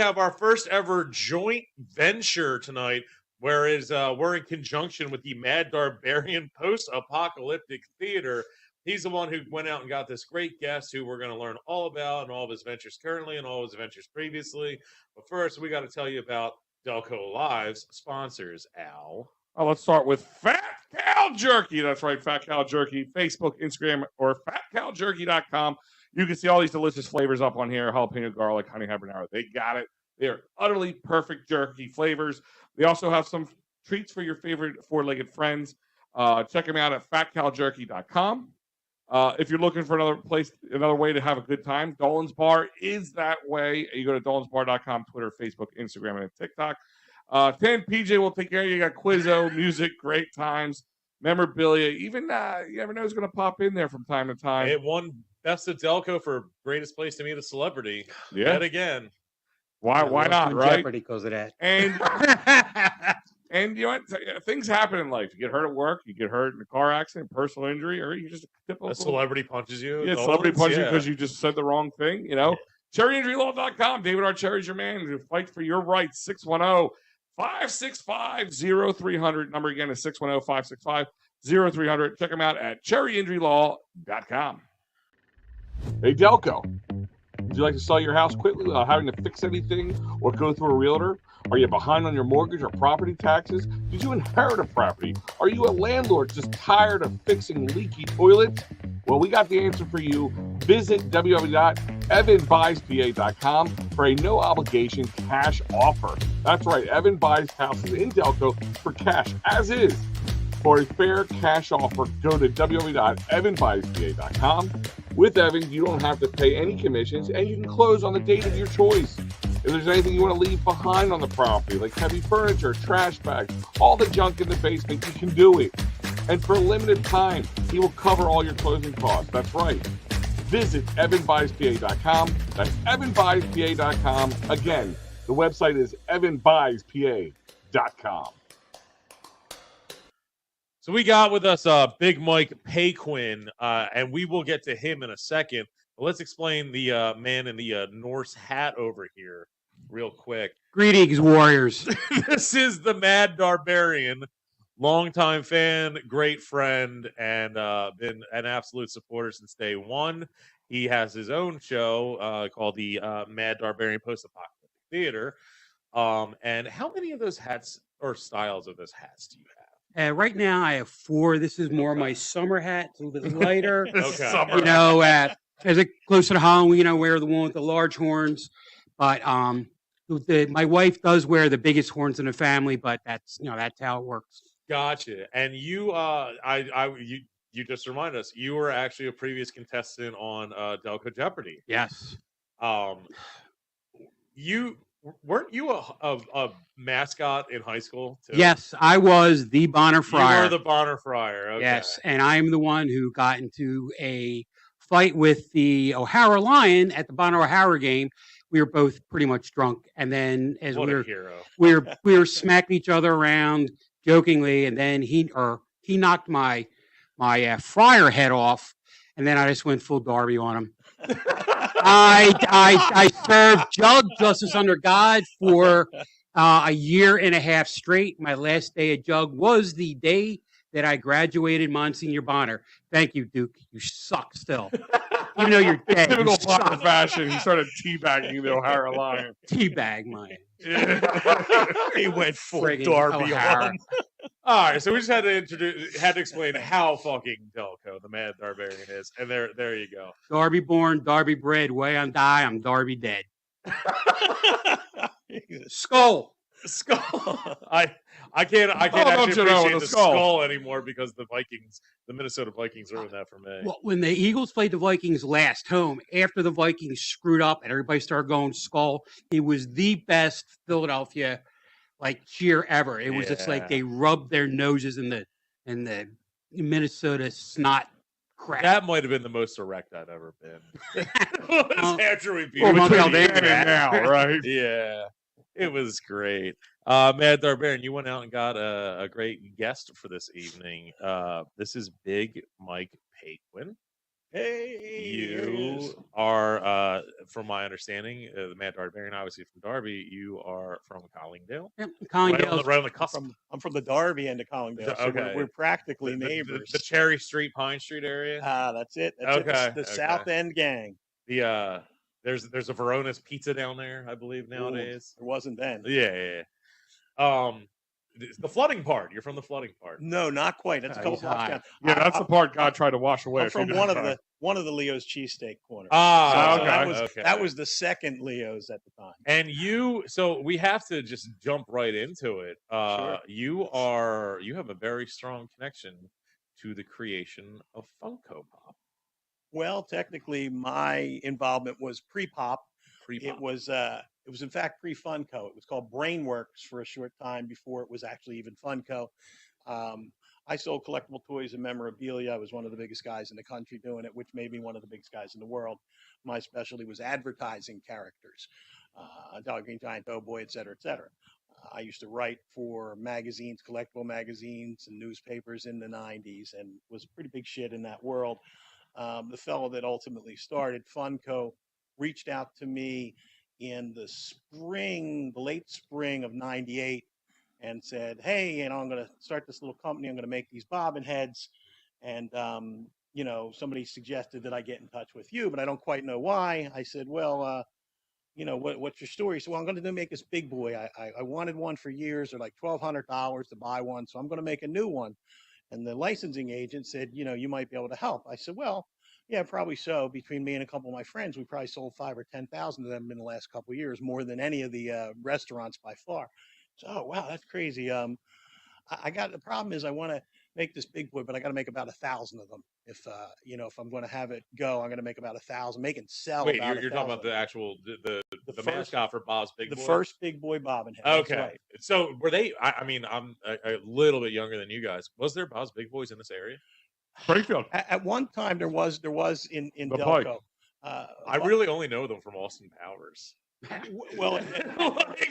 have our first ever joint venture tonight, whereas we're in conjunction with the Mad Darbarian post-apocalyptic theater. He's the one who went out and got this great guest who we're going to learn all about and all of his ventures currently and all of his ventures previously. But first, we got to tell you about Delco Live's sponsors, Al. Oh, let's start with Fat Cow Jerky. That's right, Fat Cow Jerky. Facebook, Instagram, or fatcowjerky.com. You can see all these delicious flavors up on here. Jalapeno, garlic, honey habanero. They got it. They're utterly perfect jerky flavors. They also have some treats for your favorite four-legged friends. Check them out at fatcowjerky.com. If you're looking for another way to have a good time, Dolan's Bar is that way. You go to dolansbar.com, Twitter, Facebook, Instagram, and TikTok. 10 PJ will take care of you. You got Quizzo, music, great times, memorabilia. Even you never know who's going to pop in there from time to time. It won Best of Delco for greatest place to meet a celebrity. Yeah. Yet again. Why not, right? Jeopardy because of that. And you know what? Things happen in life. You get hurt at work, you get hurt in a car accident, personal injury, or you just a celebrity punches you. Yeah, celebrity punches you because you just said the wrong thing. You know, cherryinjurylaw.com. David R. Cherry's your man to fight for your rights. 610-565-0300. Number again is 610-565-0300. Check them out at cherryinjurylaw.com. Hey, Delco. Would you like to sell your house quickly without having to fix anything or go through a realtor? Are you behind on your mortgage or property taxes? Did you inherit a property? Are you a landlord just tired of fixing leaky toilets? Well, we got the answer for you. Visit www.evanbuyspa.com for a no-obligation cash offer. That's right, Evan buys houses in Delco for cash as is. For a fair cash offer, go to www.evanbuyspa.com. With Evan, you don't have to pay any commissions, and you can close on the date of your choice. If there's anything you want to leave behind on the property, like heavy furniture, trash bags, all the junk in the basement, you can do it. And for a limited time, he will cover all your closing costs. That's right. Visit evanbuyspa.com. That's evanbuyspa.com. Again, the website is evanbuyspa.com. So we got with us Big Mike Paquin, and we will get to him in a second. But let's explain the man in the Norse hat over here real quick. Greetings, warriors. This is the Mad Darbarian, longtime fan, great friend, and been an absolute supporter since day one. He has his own show called the Mad Darbarian Post-Apocalyptic Theater. And how many of those hats or styles of those hats do you have? Right now, I have 4. This is more my summer hat. It's a little bit lighter. Okay. You know, as it closer to Halloween, I wear the one with the large horns. But my wife does wear the biggest horns in the family. But that's how it works. Gotcha. And you, you just reminded us you were actually a previous contestant on Delco Jeopardy. Yes. Weren't you a mascot in high school too? Yes, I was the Bonner Friar. You were the Bonner Friar. Okay. Yes, and I'm the one who got into a fight with the O'Hara Lion at the Bonner O'Hara game. We were both pretty much drunk, and then as what we were smacking each other around jokingly, and then he knocked my friar head off, and then I just went full Darby on him. I served judge justice under God for a year and a half straight. My last day at jug was the day that I graduated Monsignor Bonner. Thank you, Duke. You suck still. Even though you're dead. Typical Bonner fashion. He started teabagging the O'Hara Lion. Teabag mine. He went full Darby on. All right, so we just had to explain how fucking Delco the Mad Darbarian is, and there you go. Darby born, Darby bred. Way I die, I'm Darby dead. Skull. I can't actually appreciate the skull anymore because the Minnesota Vikings ruined that for me. Well, when the Eagles played the Vikings last home, after the Vikings screwed up and everybody started going skull, it was the best Philadelphia cheer ever. It was just like they rubbed their noses in the Minnesota snot crap. That might have been the most erect I've ever been. After we beat now, right? Yeah. It was great. Mad Darbarian, you went out and got a great guest for this evening. This is Big Mike Paquin. Hey, there he is. You are, from my understanding, the Mad Darbarian, obviously from Derby. You are from Collingdale, Yep, right on Collingdale's right on the cusp. I'm from the Derby end of Collingdale, so Okay. we're practically The neighbors. Cherry Street, Pine Street area. That's it. That's it. Okay, The okay. South End gang. The there's a Verona's Pizza down there, I believe Ooh, nowadays. it wasn't then. Yeah. The flooding part. You're from the flooding part. No, not quite. That's a couple he's blocks high. down. Yeah, that's the part God tried to wash away. I'm a few from different one times. of the Leo's cheesesteak corners. Ah, So okay. that was the second Leo's at the time. And so we have to just jump right into it. Sure. You have a very strong connection to the creation of Funko Pop. Well, technically, my involvement was pre-pop. Pre-pop. It was in fact pre-Funko. It was called Brainworks for a short time before it was actually even Funko. I sold collectible toys and memorabilia. I was one of the biggest guys in the country doing it, which made me one of the biggest guys in the world. My specialty was advertising characters, Dollar Green Giant, Doughboy, et cetera, et cetera. I used to write for magazines, collectible magazines and newspapers in the 90s, and was pretty big shit in that world. The fellow that ultimately started Funko reached out to me in the late spring of 98 and said, hey, I'm going to start this little company. I'm going to make these bobbin heads. And, somebody suggested that I get in touch with you, but I don't quite know why. I said, well, what's your story? So, well, I'm going to make this big boy. I wanted one for years. They're like $1,200 to buy one. So I'm going to make a new one. And the licensing agent said, you might be able to help. I said, well, yeah, probably so. Between me and a couple of my friends, we probably sold 5,000 or 10,000 of them in the last couple of years, more than any of the restaurants by far. So, oh, wow, that's crazy. I got the problem is I want to make this big boy, but I got to make about 1,000 of them. If if I'm going to have it go, I'm going to make make 1,000, sell. Wait, about you're talking about the actual the first, mascot for Bob's Big Boy? The first big boy bobbin head. Okay, right. So were they? I'm a little bit younger than you guys. Was there Bob's Big Boys in this area? Springfield. At one time, there was in The Delco. I really only know them from Austin Powers. Well,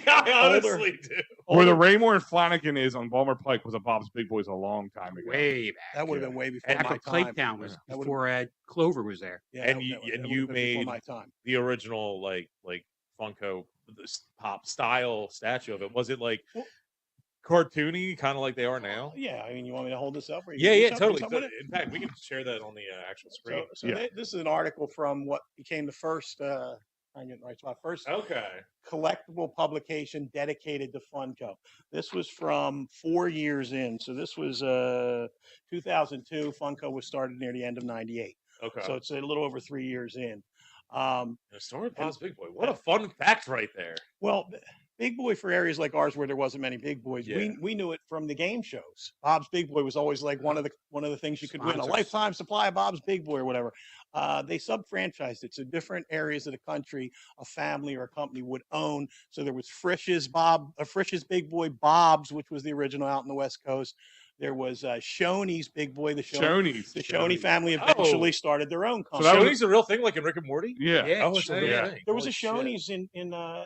I honestly do. Where the Raymore and Flanagan is on Balmer Pike was a Bob's Big Boys a long time ago. Way back. That would have been way before After my time. Claytown was before Clover was there. Yeah, and you made my time. The original like Funko Pop style statue of it. Was it like cartoony, kind of like they are now? Yeah, I mean, you want me to hold this up? Yeah, totally. In fact, we can share that on the actual screen. So this is an article from what became the first. First collectible publication dedicated to Funko. This was from 4 years in. So this was 2002. Funko was started near the end of 98. Okay. So it's a little over 3 years in. Story of Bob's Big Boy. What a fun fact right there. Well, Big Boy for areas like ours where there wasn't many big boys, we knew it from the game shows. Bob's Big Boy was always like one of the things you could win, a lifetime supply of Bob's Big Boy or whatever. They sub-franchised it, so different areas of the country a family or a company would own. So there was Frisch's Big Boy Bob's, which was the original out in the West Coast. There was Shoney's Big Boy. The Shoney family eventually started their own company. So Shoney's a real thing, like in Rick and Morty? Yeah. It's a real thing. There was a Shoney's in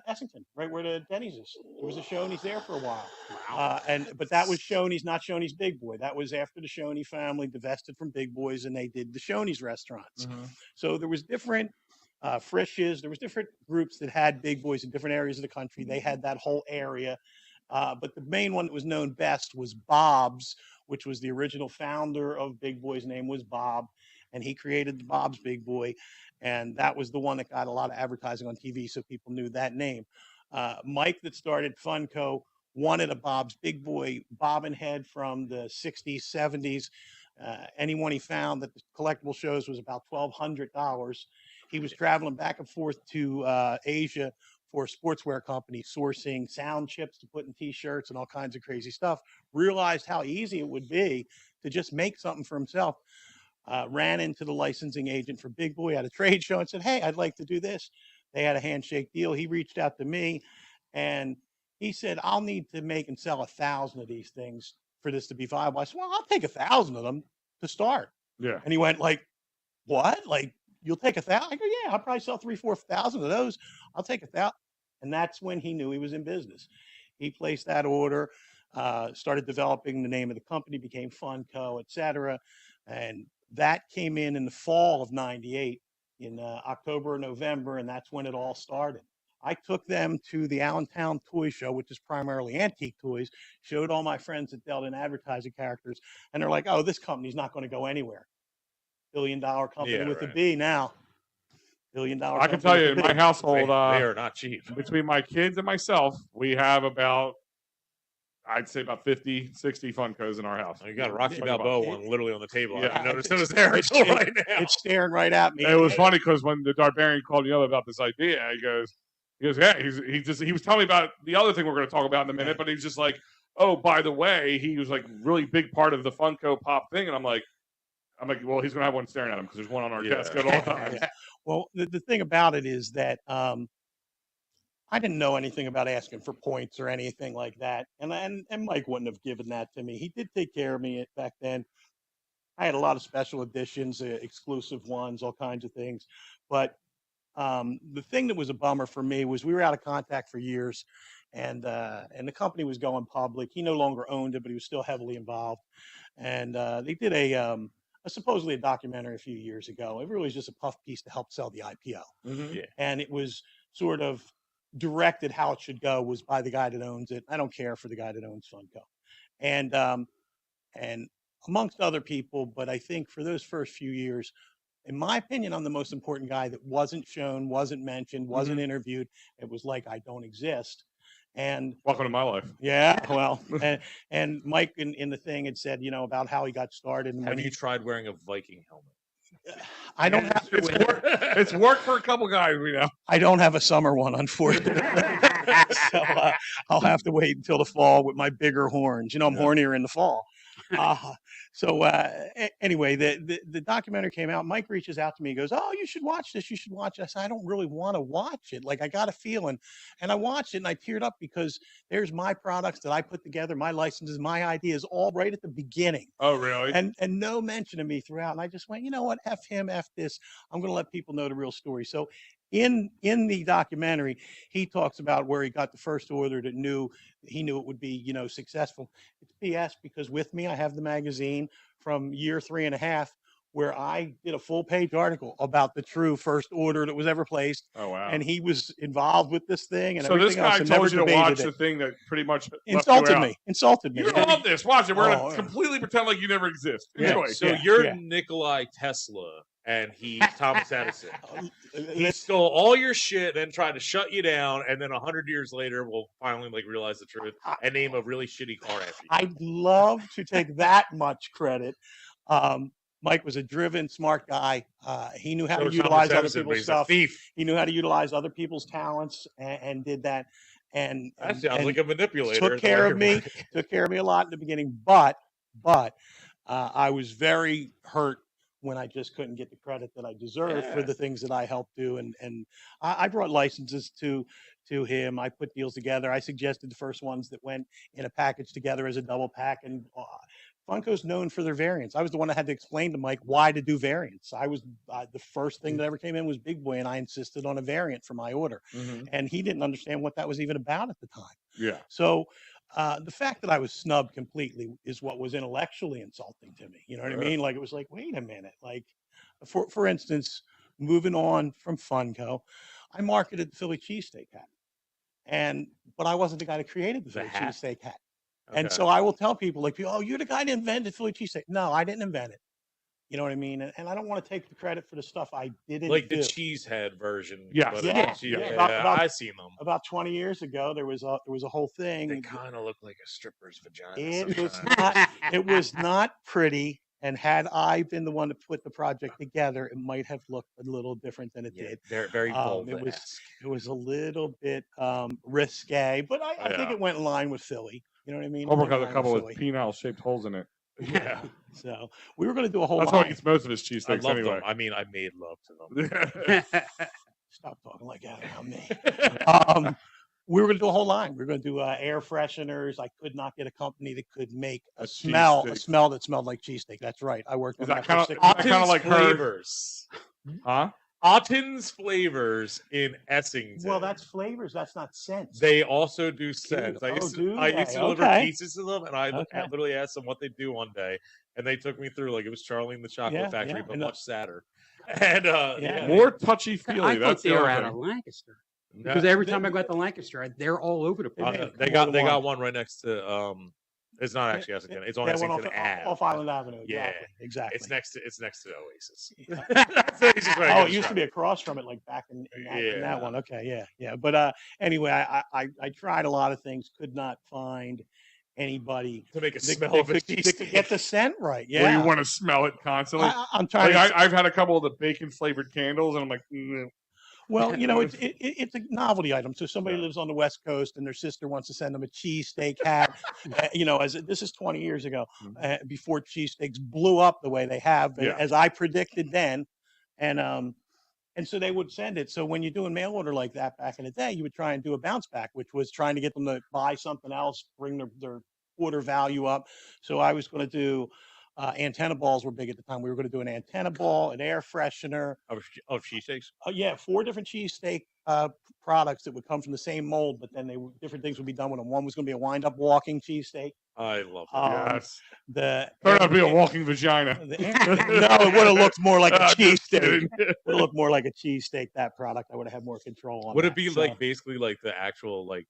Essington, right where the Denny's is. There was a Shoney's there for a while. Wow. But that was Shoney's, not Shoney's Big Boy. That was after the Shoney family divested from Big Boys and they did the Shoney's restaurants. Mm-hmm. So there was different Frisch's. There was different groups that had Big Boys in different areas of the country. They had that whole area. But the main one that was known best was Bob's, which was the original founder of Big Boy's name was Bob, and he created the Bob's Big Boy, and that was the one that got a lot of advertising on TV, so people knew that name. Mike, that started Funko, wanted a Bob's Big Boy bobbin head from the 60s, 70s. Anyone he found that the collectible shows was about $1,200. He was traveling back and forth to Asia for a sportswear company, sourcing sound chips to put in T-shirts and all kinds of crazy stuff, realized how easy it would be to just make something for himself, ran into the licensing agent for Big Boy at a trade show and said, hey, I'd like to do this. They had a handshake deal. He reached out to me, and he said, I'll need to make and sell 1,000 of these things for this to be viable. I said, well, I'll take 1,000 of them to start. Yeah. And he went like, what? Like, you'll take 1,000? I go, yeah, I'll probably sell 3,000-4,000 of those. I'll take 1,000. And that's when he knew he was in business. He placed that order, started developing the name of the company, became Funko, et cetera. And That came in the fall of '98, in October or November, and that's when it all started. I took them to the Allentown Toy Show, which is primarily antique toys, showed all my friends that dealt in advertising characters, and they're like, oh, this company's not going to go anywhere. Billion-dollar company with a B now. Billion-dollar I can tell you, in my household, They are not cheap. between my kids and myself, we have about, I'd say about 50, 60 Funkos in our house. You got a Rocky Think Balboa about one literally on the table. Yeah. I noticed it was there until right now. It's staring right at me. It was funny because when the Darbarian called me up about this idea, he goes, yeah, he was telling me about the other thing we're going to talk about in a minute, but he's just like, oh, by the way, he was like really big part of the Funko Pop thing, and I'm like, well, he's going to have one staring at him because there's one on our desk at all times. Well, the thing about it is that I didn't know anything about asking for points or anything like that, and Mike wouldn't have given that to me. He did take care of me back then. I had a lot of special editions, exclusive ones, all kinds of things, but the thing that was a bummer for me was we were out of contact for years, and the company was going public. He no longer owned it, but he was still heavily involved, and they did supposedly a documentary a few years ago. It really was just a puff piece to help sell the IPO. Mm-hmm. Yeah. And it was sort of directed how it should go was by the guy that owns it. I don't care for the guy that owns Funko. And amongst other people, but I think for those first few years, in my opinion, I'm the most important guy that wasn't shown, wasn't mentioned, wasn't interviewed. It was like I don't exist. And welcome to my life. Yeah, well, and Mike in the thing had said, about how he got started. And Have you tried wearing a Viking helmet? I don't have. It's worked for a couple guys we know. I don't have a summer one, unfortunately. So I'll have to wait until the fall with my bigger horns. I'm hornier in the fall. Anyway, the documentary came out. Mike reaches out to me. He goes, oh, you should watch this. You should watch it. I said, I don't really want to watch it. Like, I got a feeling. And I watched it and I teared up because there's my products that I put together, my licenses, my ideas, all right at the beginning. Oh, really? And no mention of me throughout. And I just went, you know what? F him, F this. I'm going to let people know the real story. So in the documentary, he talks about where he got the first order that he knew it would be, successful. It's BS because with me, I have the magazine from year 3.5 where I did a full page article about the true first order that was ever placed. Oh, wow. And he was involved with this thing. And so this guy else, told you to watch the thing that pretty much insulted me. You love this. Watch it. We're going to completely pretend like you never exist. Enjoy. So you're Nikolai Tesla. And he's Thomas Edison. He stole all your shit, then tried to shut you down, and then 100 years later, we'll finally realize the truth and name a really shitty car after you. I'd love to take that much credit. Mike was a driven, smart guy. He knew how to utilize other people's stuff. He knew how to utilize other people's talents and did that. And that sounds like a manipulator. Took care of me a lot in the beginning, but I was very hurt when I just couldn't get the credit that I deserved for the things that I helped do. And I brought licenses to him. I put deals together. I suggested the first ones that went in a package together as a double pack. And Funko's known for their variants. I was the one that had to explain to Mike why to do variants. I was the first thing that ever came in was Big Boy, and I insisted on a variant for my order. Mm-hmm. And he didn't understand what that was even about at the time. Yeah. So the fact that I was snubbed completely is what was intellectually insulting to me. You know what I mean? Like, it was like, wait a minute. Like, for instance, moving on from Funko, I marketed the Philly cheesesteak hat. But I wasn't the guy that created the Philly cheesesteak hat. Okay. And so I will tell people, like, oh, you're the guy that invented Philly cheesesteak. No, I didn't invent it. You know what I mean? And I don't want to take the credit for the stuff I didn't like do. The cheesehead version. Yeah. I've seen them. About 20 years ago, there was a whole thing. They kind of look like a stripper's vagina. It was not pretty. And had I been the one to put the project together, it might have looked a little different than it did. They're very bold. It was a little bit risque, but I think it went in line with Philly. You know what I mean? Homer got a couple of penile-shaped holes in it. Yeah. So we were going to do a whole. That's how he eats most of his cheesesteaks anyway. Them. I mean, I made love to them. Stop talking like that about me. We were going to do a whole line. We were going to do air fresheners. I could not get a company that could make a smell that smelled like cheesesteak. That's right. I worked on that. Kind of like flavors. Huh? Otten's Flavors in Essington. Well, that's flavors. That's not scents. They also do scents. I used to deliver pieces to them, and I literally asked them what they do one day, and they took me through like it was Charlie and the Chocolate Yeah, Factory, yeah, but and much sadder. And More touchy feely. I thought That's they the were other out thing. of Lancaster because every time I go out to Lancaster, they're all over the place. they got one right next to it's not actually Essington. It's on That one Essington Ave. off Island Avenue. Yeah, exactly. It's next to Oasis. Yeah. That's the easiest way to Oh, it used to describe be across from it, like back in Yeah. that one. Okay, yeah. But anyway, I tried a lot of things, could not find anybody to make a that smell of a could cheesesteak. get the scent right. Where Yeah, you want to smell it constantly. I'm trying. Like I've had a couple of the bacon flavored candles, and I'm like, Well, it's a novelty item. So somebody Yeah. lives on the West Coast and their sister wants to send them a cheesesteak hat. As this is 20 years ago, before cheesesteaks blew up the way they have, Yeah. as I predicted then, and so they would send it. So when you're doing mail order like that back in the day, you would try and do a bounce back, which was trying to get them to buy something else, bring their order value up. So I was going to do. Antenna balls were big at the time. We were going to do an antenna ball, an air freshener. of cheesesteaks. Yeah, 4 different cheesesteak products that would come from the same mold, but then different things would be done with them. One was going to be a wind-up walking cheesesteak. I love it. yes. The Turned out to be a walking vagina. no, it would have looked more like a I'm just cheesesteak. kidding. Would have looked more like a cheesesteak. That product, I would have had more control on. Would that. it be So, like basically like the actual like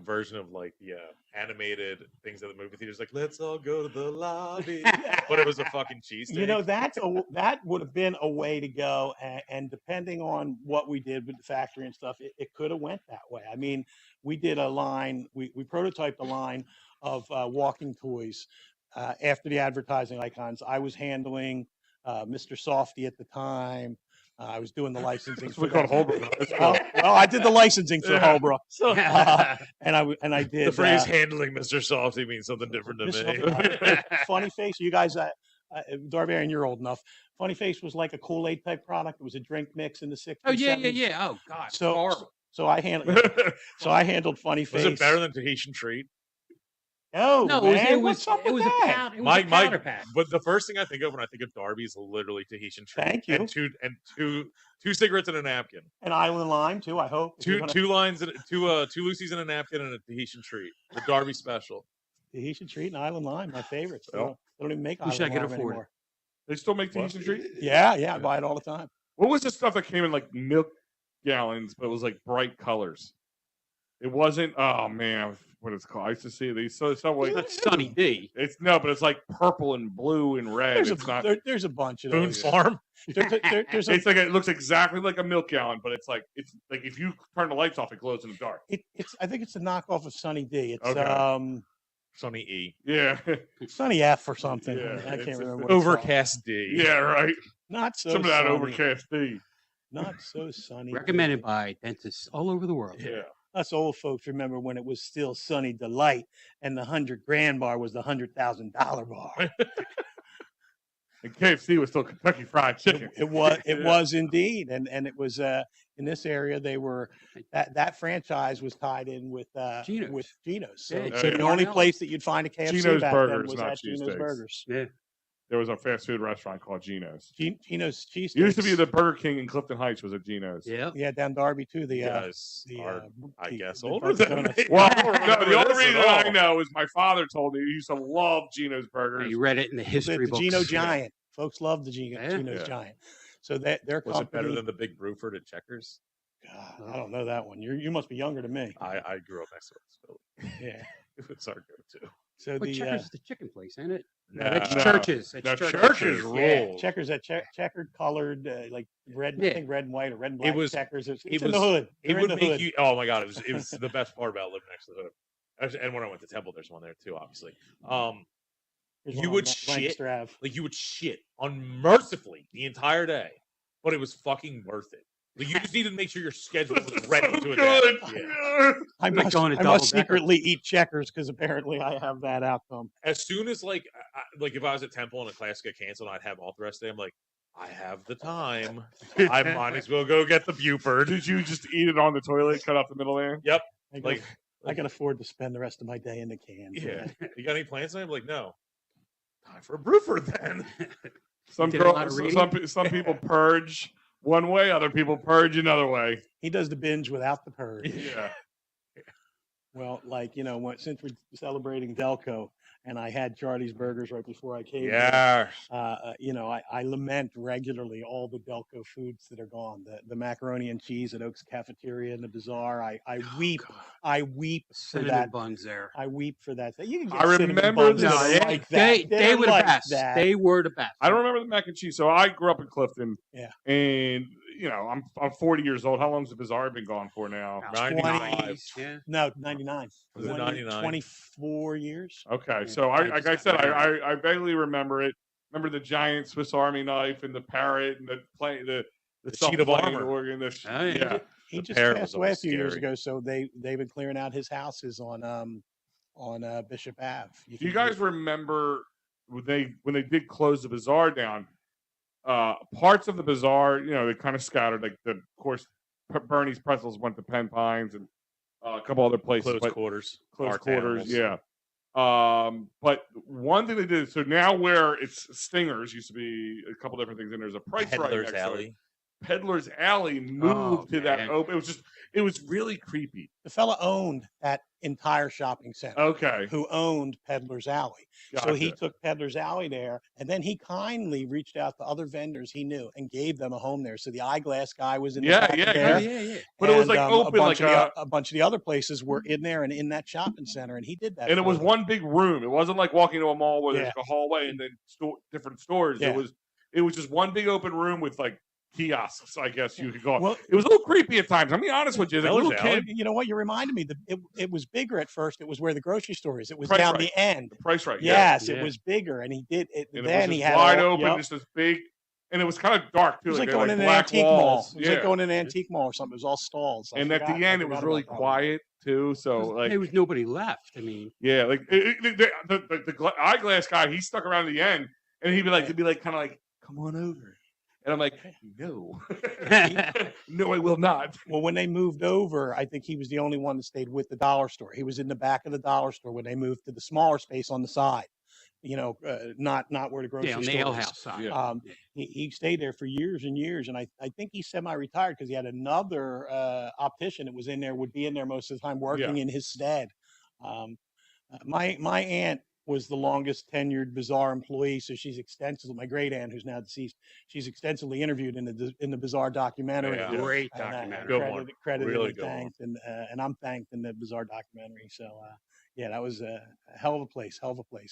version of like the animated things at the movie theaters, like let's all go to the lobby, but it was a fucking cheesesteak? that would have been a way to go, and depending on what we did with the factory and stuff, it could have went that way. I mean, we did a line, we prototyped a line of walking toys after the advertising icons. I was handling Mr. Softy at the time. I was doing the licensing. We called Holbrook. Well, I did the licensing for Yeah. Holbrook, and I did The phrase "handling Mr. Softy" means something different to me. Funny Face. You guys, Darbarian, you're old enough. Funny Face was like a Kool-Aid type product. It was a drink mix in the 60s. Oh yeah. 70s. Oh God, So, horrible. so I handled Funny Face. Was it better than Tahitian Treat? Oh, No, man, it what's was up it with was a that? powder. It was My a powder pack. but the first thing I think of when I think of Darby is literally Tahitian Treat. Thank you. And two cigarettes and a napkin. An Island Lime too. I hope. If you're gonna- Two lines and two Lucy's and a napkin and a Tahitian Treat. The Darby special. Tahitian Treat and Island Lime, my favorites. They Well, don't even make wish Island I could Lime afford it. anymore. They still make Tahitian Treat? Yeah, I buy it all the time. What was the stuff that came in like milk gallons, but it was like bright colors? It wasn't. Oh man, what it's called? I used to see these. So it's not like That's Sunny D. but it's like purple and blue and red. There's It's not. there's a bunch of Boone those. Farm. There's It's like it looks exactly like a milk gallon, but it's like if you turn the lights off, it glows in the dark. it's I think it's a knockoff of Sunny D. It's Okay. Sonny E. Yeah, Sunny F or something. Yeah, I can't it's- remember. What it's called. Overcast D. yeah, right. Not so Some of that sunny. overcast D. Not so sunny. Recommended by dentists all over the world. Yeah. Us old folks remember when it was still Sunny Delight, and the 100-grand bar was the $100,000 bar. And KFC was still Kentucky Fried Chicken. It was Yeah. was indeed, and it was in this area. They were that franchise was tied in with Gino's. with Gino's. So, Yeah, so the only Cornell. place that you'd find a KFC Gino's back Burgers, then was not at Gino's cheesesteaks. Burgers. Yeah. There was a fast food restaurant called Gino's. Gino's cheese. It used to be the Burger King in Clifton Heights was at Gino's. Yeah. Yeah, down Darby too. You guys are, I guess, the older Dunkin' than me. Donuts. Well, I don't no, remember the only this at reason I all. know is my father told me he used to love Gino's Burgers. You read it in the history the books. Gino Giant. Folks love the Yeah. Gino's Yeah. Giant. So that their Was it company. better than the Big Bruford at Checkers? God, I don't know that one. You must be younger than me. I grew up next to it. Yeah. It's our go-to. So But the Checkers is the chicken place, ain't it? No, That's no. churches. That's No, churches. churches yeah, rule. checkers that checkered colored like red. I Yeah. think red and white or red and black was- checkers. It's it in the was- hood. It They're in would the make hood. you. Oh my god! It was the best part about living next to the hood. Actually, and when I went to Temple, there's one there too. Obviously, There's you one on would Lancaster Ave. like you would shit unmercifully the entire day, but it was fucking worth it. Like, you just needed to make sure your schedule was ready to adapt. Good. Yeah. I like must, going to I must double-decker. secretly eat checkers because apparently I have that outcome. As soon as like if I was at Temple and a class got canceled, I'd have off the rest of the day. I'm like, I have the time. I might as well go get the Buford. Did you just eat it on the toilet, cut off the middle there? I can, Like, I can afford to spend the rest of my day in the can. yeah. You got any plans tonight? I'm like, no. Time for a Bruford then. Some did a lot of girls, reading? some people purge one way, other people purge another way. He does the binge without the purge. Yeah. Well, like, since we're celebrating Delco and I had Charlie's Burgers right before I came here. Yeah. You know, I lament regularly all the Delco foods that are gone. The macaroni and cheese at Oaks Cafeteria in the Bazaar. I weep. God. I weep for Cinnamon that. buns there. I weep for that. You can I get cinnamon remember buns this- that are they, like that. they They're were the like best. that. They were the best. I don't remember the mac and cheese. So I grew up in Clifton. Yeah. And you know, I'm 40 years old. How long's the Bazaar been gone for now? About 95. 20s, Yeah. No, 99. Was it 99? 24 years. Okay, Yeah, so I like just I got said, married. I vaguely remember it. Remember the giant Swiss Army knife and the parrot and the sheet of self-flying armor. organ. Oh, yeah. Yeah. He The just parrot passed was away a always few years scary. ago, so they've been clearing out his houses on Bishop Ave. Do you can guys remember when they did close the bazaar down? Parts of the bazaar, you know, they kind of scattered. Like of course, Bernie's Pretzels went to Penn Pines and a couple other places. Close but quarters. close Park quarters, animals. yeah. But one thing they did, so now where it's Stingers used to be a couple different things, and there's a price right Peddler's next to it. Alley. Peddler's Alley moved to that man. open. It was really creepy. The fella owned that entire shopping center. Okay, Who owned Peddler's Alley. So he gotcha. took Peddler's Alley there, and then he kindly reached out to other vendors he knew and gave them a home there. So the eyeglass guy was in the Yeah, back yeah, of Oh, there. yeah. But it was and, like open, a bunch, like of a bunch of the other places were in there and in that shopping center, and he did that. and it for was them. one big room. It wasn't like walking to a mall where there's Yeah. a hallway and then different stores. Yeah. It was just one big open room with like kiosks, I guess you could call it. Well, It was a little creepy at times. I'm being honest with you. As a little Peddler's kid, Alley? you know what? You reminded me. It was bigger at first. It was where the grocery store is. It was Price down Right. the end. price right. Yeah. Yes, Yeah. it was bigger, and he did it. And then it was he just had wide all- open, yep. just this big, and it was kind of dark too. It was like they had, going in an black antique mall. walls. It was like going in an antique mall or something. It was all stalls. I And at forgot- the I end, it was forgot really about that one. quiet too. So like, There was nobody left. I mean, yeah, like the eyeglass guy, he stuck around to the end, and he'd be like, kind of like, come on over. And I'm like, no, no, I will not. Well, when they moved over, I think he was the only one that stayed with the dollar store. He was in the back of the dollar store when they moved to the smaller space on the side. You know, not where the grocery yeah, on the store ale is. house side. Yeah. He stayed there for years and years, and I think he's semi-retired because he had another optician that was in there, would be in there most of the time working in his stead. My aunt was the longest tenured Bazaar employee, so she's extensively, my great aunt who's now deceased, she's extensively interviewed in the Bazaar documentary. Yeah. Great And, documentary. Good one. credited Really and good one. thanked, and I'm thanked in the Bazaar documentary. So yeah, that was a hell of a place.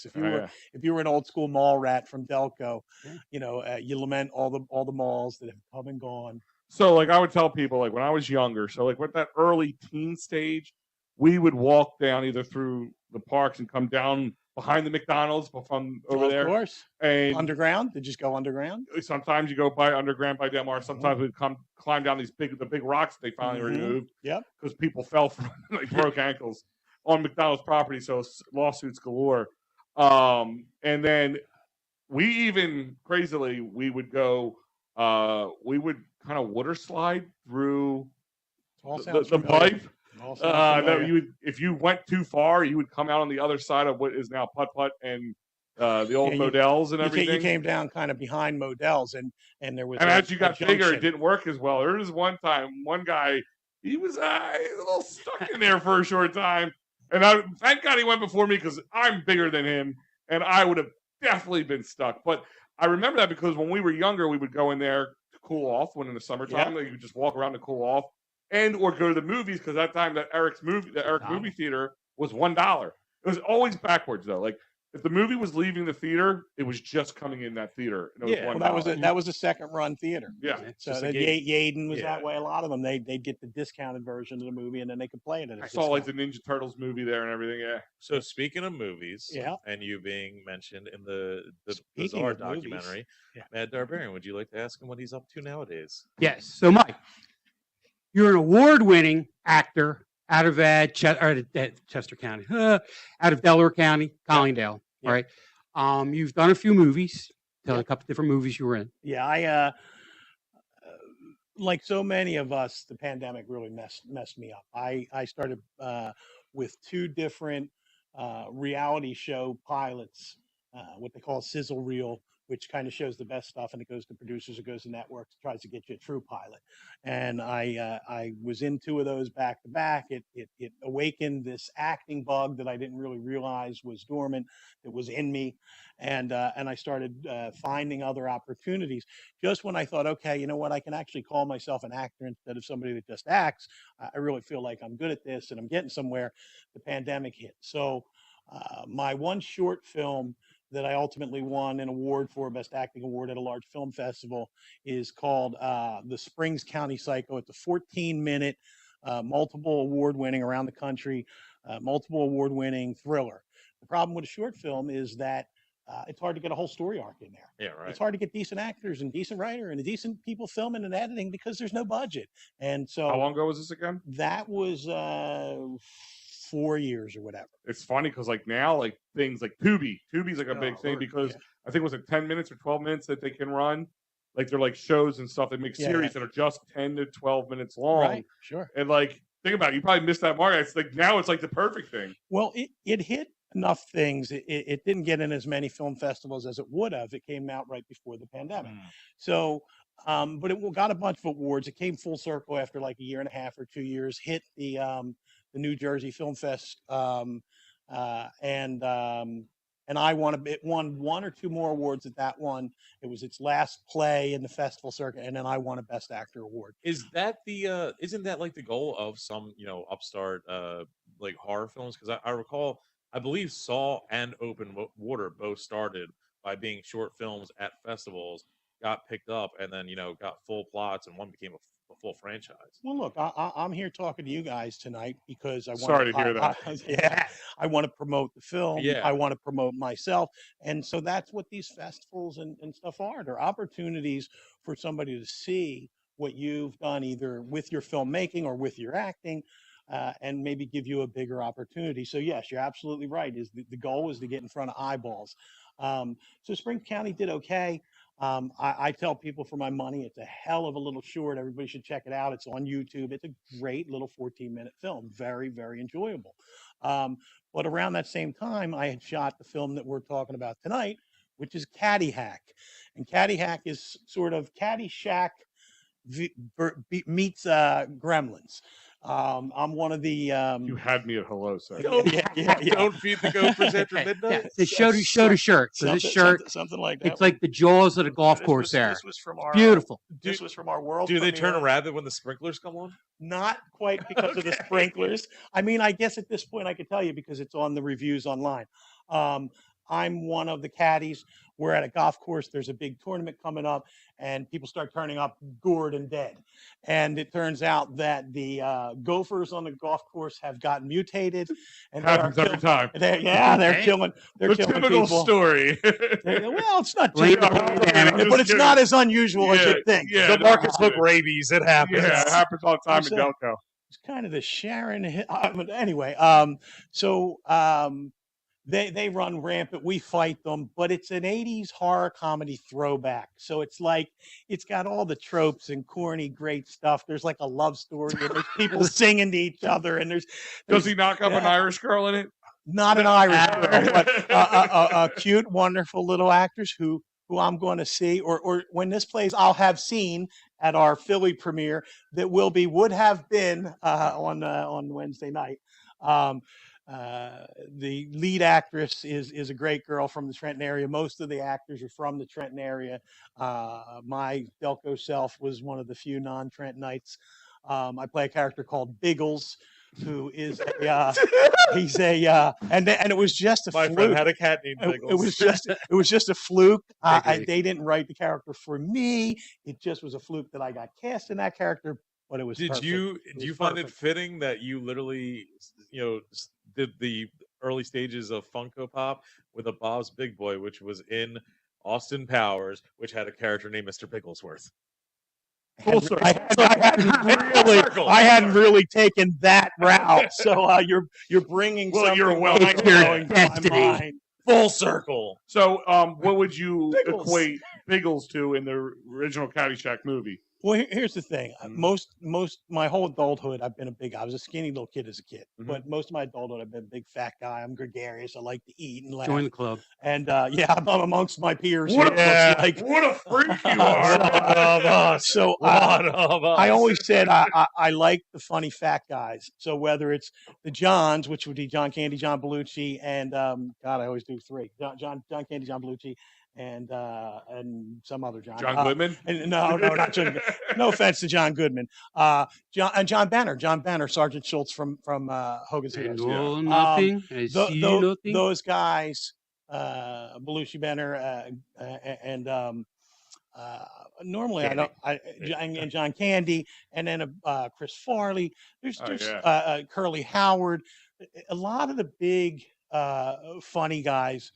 If you Oh, were yeah. if you were an old school mall rat from Delco, Yeah. you know, you lament all the malls that have come and gone. So like I would tell people like when I was younger, so like with that early teen stage, we would walk down either through the parks and come down behind the McDonald's from over Of there. course, And underground. Did you just go underground? sometimes you go by underground by Delmar. Sometimes we'd climb down the big rocks that they finally Mhm. removed. Yep. Because people fell from like broke ankles on McDonald's property, so lawsuits galore. And then we even crazily we would go. We would kind of water slide through All the sounds the familiar. pipe. All sounds That familiar. you would, if you went too far, you would come out on the other side of what is now Putt Putt and the old Yeah, you- Models and You everything. came down kind of behind Modell's, and there was. And a- as you a got bigger, it junction. didn't work as well. There was one time, one guy, he was a little stuck in there for a short time. And thank God he went before me because I'm bigger than him, and I would have definitely been stuck. But I remember that because when we were younger, we would go in there to cool off when in the summertime, like you could just walk around to cool off, and or go to the movies because that time the Eric movie theater was $1. It was always backwards though. Like if the movie was leaving the theater, it was just coming in that theater. And it was Yeah. $1. Well, that was a second run theater. Yeah. So just a that gate. Yaden was Yeah. that way. A lot of them they'd get the discounted version of the movie, and then they could play it. At a I saw like discount. the Ninja Turtles movie there and everything. Yeah. So speaking of movies, Yeah. and you being mentioned in the Speaking Bazaar of movies, documentary, yeah. Mad Darbarian, would you like to ask him what he's up to nowadays? Yes. So, Mike, you're an award-winning actor out of Chester County, out of Delaware County, Collingdale. Yeah. All right. You've done a few movies. Tell a couple different movies you were in. Yeah, I like so many of us, the pandemic really messed me up. I started with two different reality show pilots, what they call a sizzle reel which kind of shows the best stuff, and it goes to producers, it goes to networks, tries to get you a true pilot. And I was in 2 of those back to back. It awakened this acting bug that I didn't really realize was dormant, that was in me, and I started finding other opportunities. Just when I thought, okay, you know what, I can actually call myself an actor instead of somebody that just acts. I really feel like I'm good at this and I'm getting somewhere. The pandemic hit, so my one short film that I ultimately won an award for, Best Acting Award at a large film festival, is called The Springs County Psycho. It's a 14-minute, multiple award-winning around the country, multiple award-winning thriller. The problem with a short film is that it's hard to get a whole story arc in there. Yeah, right. It's hard to get decent actors and decent writer and decent people filming and editing because there's no budget. And so, How long ago was this again? that was 4 years or whatever. It's funny because like now, like things like Tubi's like a big thing because I think it was like 10 minutes or 12 minutes that they can run. Like they're like shows and stuff. They make series that are just 10 to 12 minutes long. Right, sure. And like, think about it, you probably missed that mark. It's like now it's like the perfect thing. Well, it hit enough things. It didn't get in as many film festivals as it would have. It came out right before the pandemic. So, but it got a bunch of awards. It came full circle after like a year and a half or 2 years, hit the New Jersey Film Fest, and I won it won 1 or 2 more awards at that one. It was its last play in the festival circuit, and then I won a Best Actor award. Is that the isn't that like the goal of some, upstart like horror films? Because I recall, I believe Saw and Open Water both started by being short films at festivals, got picked up, and then got full plots, and one became a full franchise. Well, look, I'm here talking to you guys tonight because I want. Sorry to hear that. Yeah, I want to promote the film. Yeah. I want to promote myself, and so that's what these festivals and stuff are. They're opportunities for somebody to see what you've done, either with your filmmaking or with your acting, and maybe give you a bigger opportunity. So yes, you're absolutely right. Is the goal is to get in front of eyeballs. So Springs County did okay. I tell people for my money, it's a hell of a little short. Everybody should check it out. It's on YouTube. It's a great little 14-minute film. Very, very enjoyable. But around that same time, I had shot the film that we're talking about tonight, which is Caddy Hack. And Caddy Hack is sort of Caddyshack meets Gremlins. I'm one of the. You had me at hello, sir. Yeah. Don't feed the gophers after midnight. The show to shirt. So this shirt, something like that. it's like the jaws of the golf course there. This was from our Beautiful. This was from our world. Do they turn premiere. a rabbit when the sprinklers come on? Not quite because of the sprinklers. I mean, I guess at this point I could tell you because it's on the reviews online. I'm one of the caddies. We're at a golf course. There's a big tournament coming up, and people start turning up gored and dead. And it turns out that the gophers on the golf course have gotten mutated. And Happens every time. They're killing. They're The killing typical people. story. Well, it's not Blame typical, the pandemic. but it's not as unusual as you think. Yeah, The Marcus Hook rabies. It happens. Yeah, it happens all the time in So- Delco. It's kind of the Sharon. But anyway, they run rampant. We fight them, but it's an 80s horror comedy throwback. So it's like it's got all the tropes and corny, great stuff. There's like a love story, and there's people singing to each other, and there's Does he knock up an Irish girl in it? not an Irish girl, but cute, wonderful little actors who I'm going to see, or when this plays, I'll have seen at our Philly premiere that would have been on Wednesday night. The lead actress is a great girl from the Trenton area. Most of the actors are from the Trenton area. My Delco self was one of the few non-Trentonites. I play a character called Biggles, who is he's a and it was just a My fluke. friend had a cat named Biggles. It was just a fluke. Biggly. They didn't write the character for me. It just was a fluke that I got cast in that character. But it was. Did perfect. you It do you was find it perfect. fitting that you literally did the early stages of Funko Pop with a Bob's Big Boy, which was in Austin Powers, which had a character named Mr. Bigglesworth? Full circle. I hadn't really taken that route. So you're bringing Well, something you're welcome. that's It's your going to my destiny. mind. Full circle. So, what would you Biggles. equate Biggles to in the original Caddyshack movie? Well, here's the thing. Mhm. Most my whole adulthood, I was a skinny little kid as a kid, Mhm. but most of my adulthood, I've been a big fat guy. I'm gregarious. I like to eat and laugh. Join the club. And yeah, I'm amongst my peers. What here, it looks like. What a freak you One are! of us. So One of us. I always said I like the funny fat guys. So whether it's the Johns, which would be John Candy, John Belushi, and God, I always do three. John Candy, John Belushi, and some other John. John Goodman? And no, not John. No offense to John Goodman. John Benner, Sergeant Schultz from Hogan's And Heroes. all nothing. I see nothing. Those guys, Belushi, Benner, and normally Candy. and John Candy, and then Chris Farley. There's yeah. Curly Howard. A lot of the big funny guys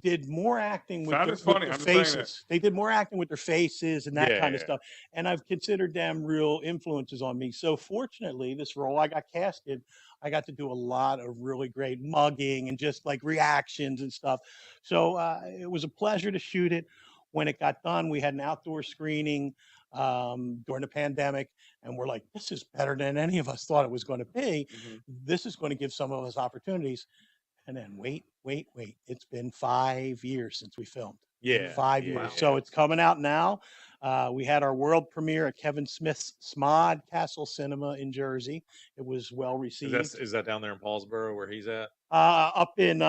did more acting with That their, is funny. with I'm their just saying faces. They did more acting with their faces and that kind of Yeah. stuff. And I've considered them real influences on me. So fortunately, this role I got casted, I got to do a lot of really great mugging and just like reactions and stuff. So it was a pleasure to shoot it. When it got done, we had an outdoor screening during the pandemic, and we're like, this is better than any of us thought it was going to be. Mhm. This is going to give some of us opportunities. And then wait. It's been 5 years since we filmed. Yeah. 5 years. yeah. So it's coming out now. We had our world premiere at Kevin Smith's Smod Castle Cinema in Jersey. It was well received. Is that down there in Paulsboro where he's at? Up in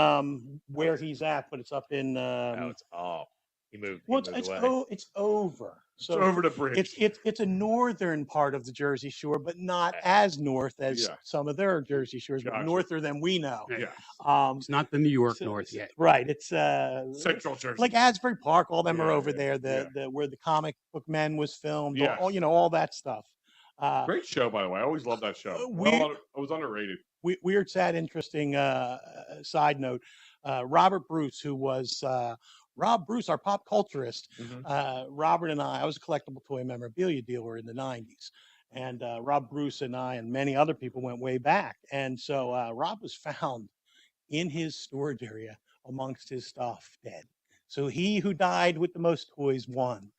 where he's at, but it's up in. No, it's off. He moved. Well, he moved it's away. it's over. So It's over the bridge. it's a northern part of the Jersey Shore, but not as north as Yeah. some of their Jersey Shores, but Gotcha. norther than we know. yeah. It's not the New York So- North yet. Right. It's Central Jersey. like Asbury Park. All them are Yeah, over yeah, there. The where the Comic Book Men was filmed. Yes. All that stuff. Great show, by the way. I always loved that show. we- It was underrated. Weird, sad, interesting side note. Robert Bruce, who was Rob Bruce, our pop culturist. Mhm. Robert and I was a collectible toy memorabilia dealer in the 90s. And Rob Bruce and I and many other people went way back. And so Rob was found in his storage area amongst his stuff dead. So he who died with the most toys won.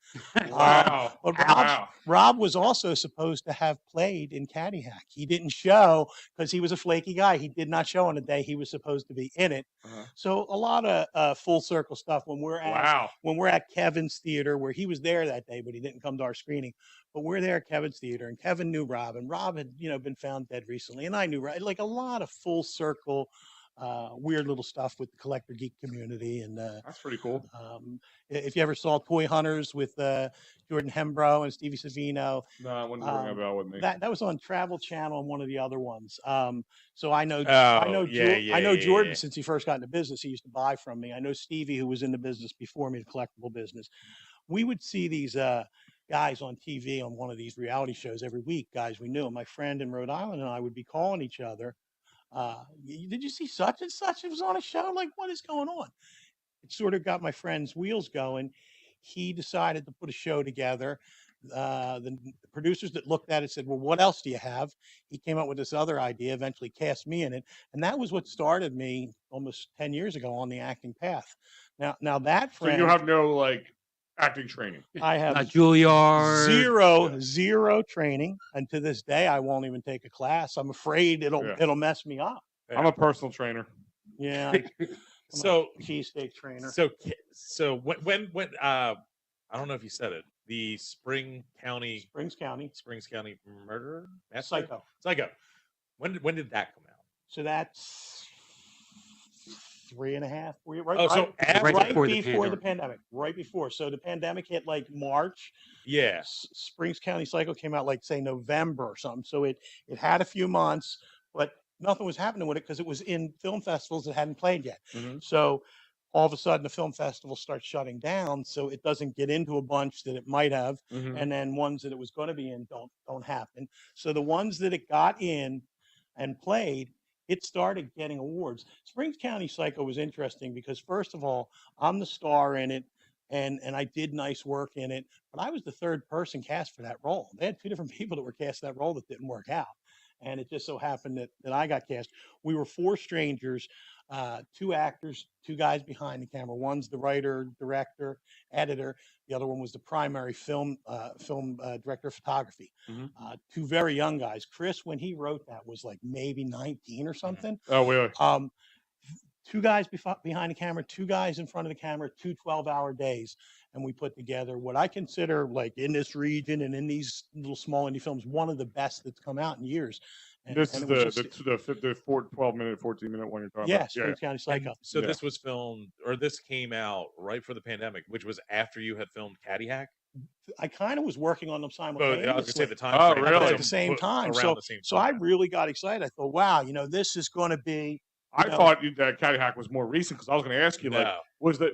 Wow. But Wow. Rob was also supposed to have played in Caddy Hack. He didn't show because he was a flaky guy. He did not show on the day he was supposed to be in it. Uh-huh. So a lot of full circle stuff when Wow. we're at Kevin's theater, where he was there that day, but he didn't come to our screening. But we're there at Kevin's theater, and Kevin knew Rob, and Rob had been found dead recently, and I knew Rob. Like a lot of full circle. Weird little stuff with the collector geek community, and That's pretty cool. if you ever saw Toy Hunters with Jordan Hembrow and Stevie Savino, No, I wouldn't ring a bell with me. that was on Travel Channel and one of the other ones. So I know yeah, Jordan yeah. since he first got into business. He used to buy from me. I know Stevie, who was in the business before me, the collectible business. We would see these guys on TV on one of these reality shows every week. Guys we knew. My friend in Rhode Island and I would be calling each other. Did you see such and such? It was on a show. Like, what is going on? It sort of got my friend's wheels going. He decided to put a show together. The producers that looked at it said, well, what else do you have? He came up with this other idea, eventually cast me in it. And that was what started me almost 10 years ago on the acting path. Now that So friend, you have no acting training. I have Not Juilliard. zero training. And to this day, I won't even take a class. I'm afraid it'll mess me up. I'm a personal trainer. Yeah. So cheesesteak trainer. So when I don't know if you said it. The Springs County murderer? Massacre? Psycho. When did that come out? So that's 3.5. Right, Oh, so right before the pandemic. Right before. So the pandemic hit like March. Yeah. Springs County Psycho came out like say November or something. So it had a few months, but nothing was happening with it because it was in film festivals that hadn't played yet. Mhm. So all of a sudden the film festival starts shutting down, so it doesn't get into a bunch that it might have, Mhm. and then ones that it was going to be in don't happen. So the ones that it got in and played, it started getting awards. Springs County Psycho was interesting because first of all, I'm the star in it, and I did nice work in it, but I was the third person cast for that role. They had two different people that were cast that role that didn't work out. And it just so happened that I got cast. We were four strangers. 2 actors, 2 guys behind the camera. One's the writer, director, editor. The other one was the primary film director of photography. 2 very young guys. Chris, when he wrote that, was like maybe 19 or something. Oh, wait. 2 guys behind the camera, 2 guys in front of the camera, 2 12-hour days. And we put together what I consider, like, in this region and in these little small indie films, one of the best that's come out in years. And, This and is it was just, the 12-minute, 14-minute one you're talking yeah, about. Springs County Psycho. So Yeah. this was filmed, or this came out right for the pandemic, which was after you had filmed Caddy Hack. I kind of was working on them Well, simultaneously. I was gonna say the time. Oh, frame really? was At the same time. around So, the same so I time. really got excited. I thought, wow, this is going to be. I thought that Caddy Hack was more recent because I was going to ask you, like, No. was that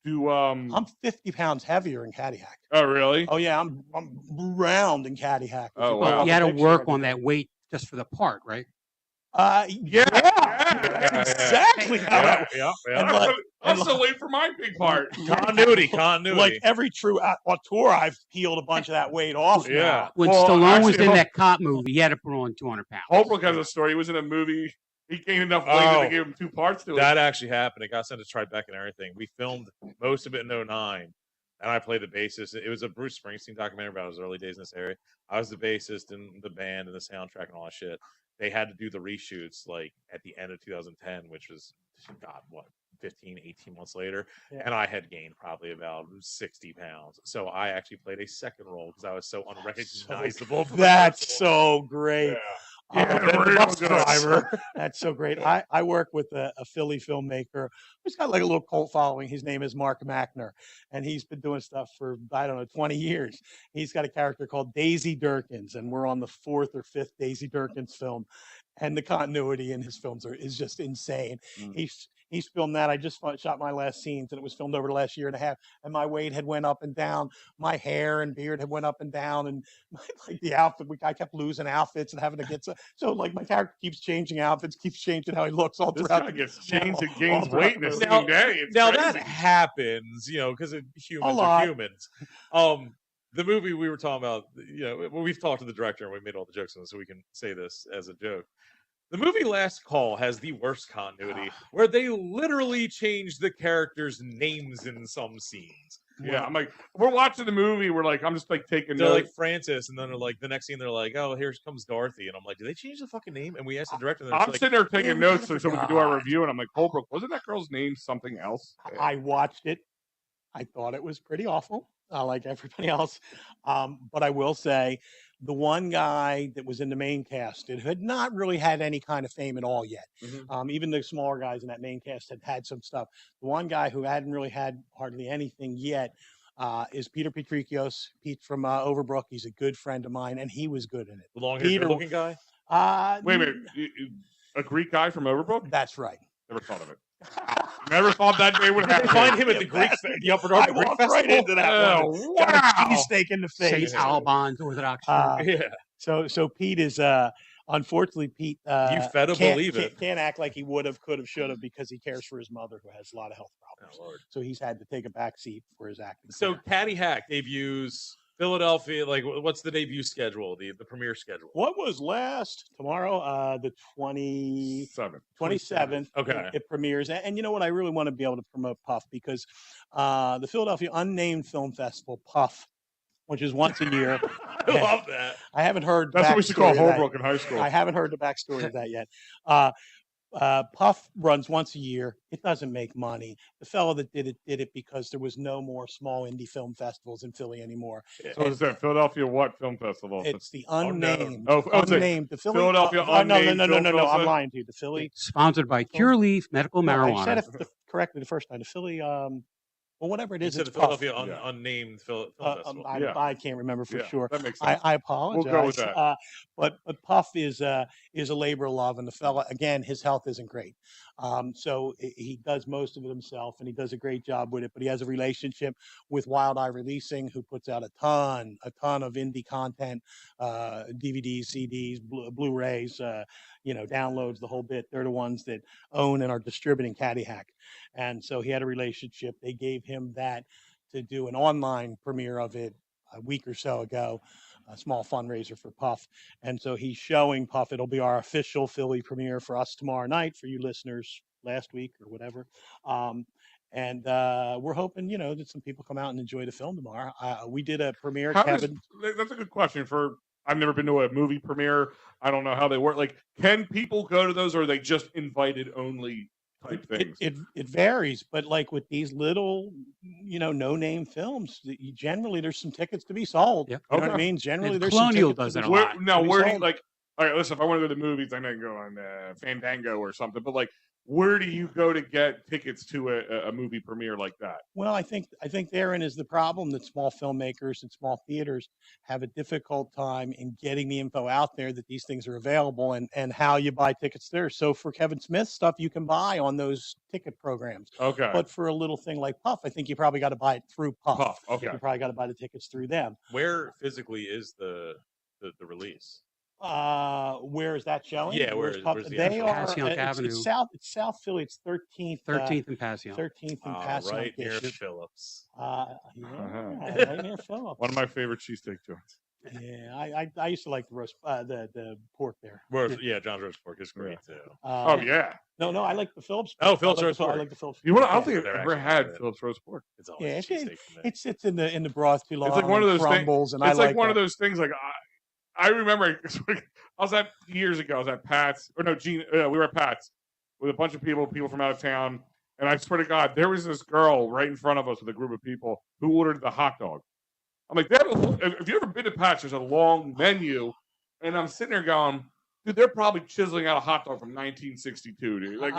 I'm 50 pounds heavier in Caddy Hack. Oh, really? Oh yeah, I'm round in Caddy Hack. Oh, Well, wow. you had to Picture work of it. on that weight just for the part, right? Yeah. Exactly. how that Yeah, yeah. And like- I'm still waiting for my big part. Continuity. like every true auteur, I've peeled a bunch of that weight off. Yeah. now. When Well, Stallone was actually, in Hol- that cop movie, he had to put on 200 pounds. Holbrook has a story. He was in a movie. He gained enough weight that Oh. they gave him 2 parts to it. That actually happened. It got sent to Tribeca and everything. We filmed most of it in 09, and I played the bassist. It was a Bruce Springsteen documentary about his early days in this area. I was the bassist in the band and the soundtrack and all that shit. They had to do the reshoots like at the end of 2010, which was, God, what, 15, 18 months later. Yeah. And I had gained probably about 60 pounds. So I actually played a second role because I was so unrecognizable. for the That's first one. so great. Yeah, The real bus good. driver. That's so great. I work with a Philly filmmaker who's got like a little cult following. His name is Mark Mackner, and he's been doing stuff for, I don't know, 20 years. He's got a character called Daisy Durkins, and we're on the 4th or 5th Daisy Durkins film, and the continuity in his films is just insane. He's filmed that. I just shot my last scenes, and it was filmed over the last year and a half. And my weight had went up and down. My hair and beard had went up and down, and like the outfit, I kept losing outfits and having to get so like my character keeps changing outfits, keeps changing how he looks all This throughout. guy the- gets changed and all gains throughout weight in the the movie. same day. It's Now crazy. that happens, because humans lot. are humans. The movie we were talking about, well, we've talked to the director and we made all the jokes on this, so we can say this as a joke. The movie Last Call has the worst continuity, where they literally change the characters' names in some scenes. Yeah, I'm like, we're watching the movie. We're like, I'm just like taking They're notes. like Francis, and then they're like the next scene they're like, oh, here comes Dorothy, and I'm like, did they change the fucking name? And we asked the director, and they're I'm just like, sitting there taking "Yeah, notes so we can do our God." review, and I'm like, Holbrook, wasn't that girl's name something else? I watched it. I thought it was pretty awful, like everybody else. But I will say, the one guy that was in the main cast, it had not really had any kind of fame at all yet. Even the smaller guys in that main cast had some stuff. The one guy who hadn't really had hardly anything yet is Peter Petrikios. Pete from Overbrook. He's a good friend of mine, and he was good in it. the long Peter- looking guy. Wait a minute. A Greek guy from Overbrook? That's right. Never thought of it. Never thought that day would Did they happen. find him at the Greek, the Upper North I Greek walked Festival? right into that Oh, one. Got a wow. cheesesteak in the St. face. Albans Orthodox. Yeah, So Pete is unfortunately Pete you better believe it. can't act like he would have, could have, should have because he cares for his mother who has a lot of health problems. Oh, Lord. So he's had to take a back seat for his acting. So career. Caddy Hack debuts Philadelphia. Like, what's the debut schedule? The premiere schedule? What was last tomorrow? The 27th. Okay. It premieres. And you know what? I really want to be able to promote Puff because the Philadelphia Unnamed Film Festival, Puff, which is once a year. I love that. I haven't heard. That's what we should call backstory of that. Holbrook in high school. I haven't heard the backstory of that yet. Puff runs once a year. It doesn't make money. The fellow that did it because there was no more small indie film festivals in Philly anymore. So is that Philadelphia what film festival? It's the no. unnamed. Oh, it's a unnamed. The Philly. Philadelphia no, Unnamed no. Film I'm Festival? lying to you. The Philly. Sponsored by Cure Leaf Medical No, I said Marijuana. it correctly the first time. The Philly. Well, whatever it You is, said it's the Puff. Philadelphia Yeah. unnamed film festival. Yeah. I can't remember for Yeah, sure. that makes sense. I apologize. We'll go with that. But Puff is a labor of love, and the fella again, his health isn't great. So he does most of it himself, and he does a great job with it. But he has a relationship with Wild Eye Releasing, who puts out a ton of indie content, DVDs, CDs, Blu-rays, downloads, the whole bit. They're the ones that own and are distributing Caddy Hack, and so he had a relationship. They gave him that to do an online premiere of it a week or so ago. a small fundraiser for Puff. And so he's showing Puff. It'll be our official Philly premiere for us tomorrow night for you listeners last week or whatever. And we're hoping, that some people come out and enjoy the film tomorrow. We did a premiere, Kevin. That's a good question. I've never been to a movie premiere. I don't know how they work. Like, can people go to those, or are they just invited only type things? It varies, but like with these little, no name films, generally there's some tickets to be sold. Yep. You know what I mean? Generally, And there's Colonial some tickets does to it be a lot. sold. Now, to be where do you sold. like? All right, listen. If I want to go to the movies, I might go on Fandango or something. But like, where do you go to get tickets to a movie premiere like that? Well, I think therein is the problem that small filmmakers and small theaters have a difficult time in getting the info out there that these things are available and how you buy tickets there. So for Kevin Smith stuff, you can buy on those ticket programs. Okay. But for a little thing like Puff, I think you probably got to buy it through Puff. Okay. You probably got to buy the tickets through them. Where physically is the release? Where is that showing? Yeah, where's where's the they actual- are Passyunk Avenue. It's South Philly. It's 13th 13th and Passyunk. 13th and Passyunk. Right near District. Phillips. Right near Phillips. One of my favorite cheesesteak joints. Yeah, I used to like the roast, the pork there. Yeah, John's roast pork is great too. Oh yeah. No, I like the Phillips. Oh, pork. Phillips I like roast the- I pork. like the Phillips. You want? pork, I don't yeah. think I've They're ever actually had good. Phillips roast pork. It's always Yeah, a cheesesteak for me. It sits in the broth too long. It's like one of those crumbles, things. and It's I like one of that. those things. Like I remember, I was at years ago. I was at Pat's, or no, Gene. We were at Pat's with a bunch of people from out of town, and I swear to God, there was this girl right in front of us with a group of people who ordered the hot dog. I'm like, if you ever been to Pat's, there's a long menu, and I'm sitting there going, dude, they're probably chiseling out a hot dog from 1962, dude. Like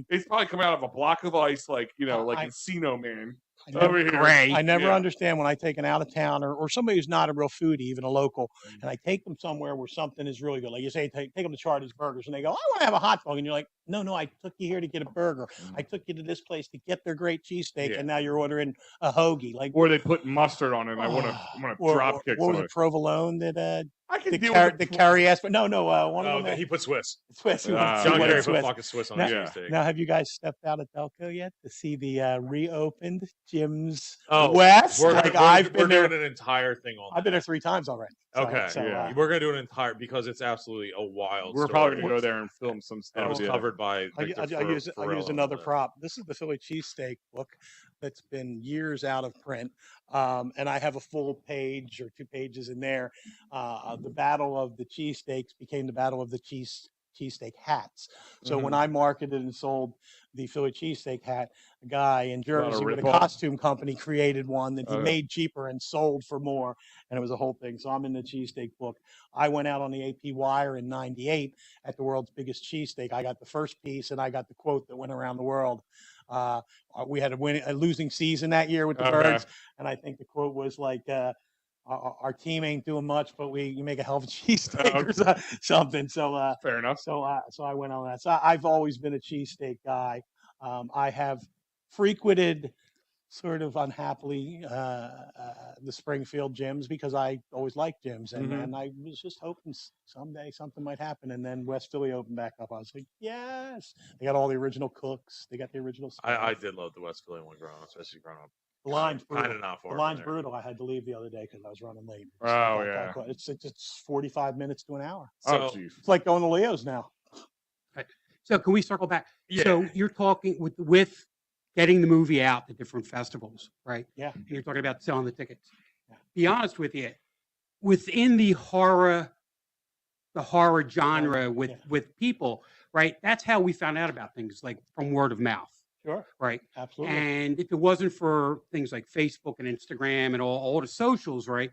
it's probably come out of a block of ice, like Encino Man. Over here. I never understand when I take an out of town or somebody who's not a real foodie, even a local, and I take them somewhere where something is really good. Like you say, take them to Charlie's Burgers, and they go, "I want to have a hot dog," and you're like, "No, I took you here to get a burger. I took you to this place to get their great cheesesteak, and now you're ordering a hoagie." Like, or they put mustard on it. And I want to drop kick. What was it, provolone that I can the Carrie asked for? No, one of them. He put Swiss. Swiss. John Kerry put fucking Swiss on his Now, cheesesteak. now, have you guys stepped out of Delco yet to see the reopened Jim's Oh, West? We're been there. doing an entire thing on. I've been there 3 times already. Okay, yeah. We're gonna do an entire because it's absolutely a wild. We're story. probably gonna go there and film some And stuff. it was covered by. I'll use another prop. This is the Philly cheesesteak book that's been years out of print, and I have a full page or 2 pages in there. The Battle of the Cheesesteaks became the Battle of the cheesesteak hats. So when I marketed and sold the Philly cheesesteak hat, a guy in Jersey with a costume company created one that he made cheaper and sold for more, and it was a whole thing. So I'm in the cheesesteak book. I went out on the AP Wire in '98 at the world's biggest cheesesteak. I got the first piece, and I got the quote that went around the world. We had a losing season that year with the Birds, and I think the quote was like, our team ain't doing much, but you make a hell of a cheesesteak or something. So fair enough. So I went on that. So I've always been a cheesesteak guy. I have frequented sort of unhappily the Springfield gyms because I always liked gyms, and I was just hoping someday something might happen. And then West Philly opened back up. I was like, yes, they got all the original cooks. They got the original stuff. I did love the West Philly one growing up, especially growing up. The line's brutal. Kind of not far. The line's brutal. I had to leave the other day because I was running late. Oh yeah. It's 45 minutes to an hour. So, it's like going to Leo's now. Right. So can we circle back? Yeah. So you're talking with getting the movie out to different festivals, right? Yeah. And you're talking about selling the tickets. Yeah. Be honest with you, within the horror genre with people, right? That's how we found out about things, like from word of mouth. Sure. Right. Absolutely. And if it wasn't for things like Facebook and Instagram and all the socials, right,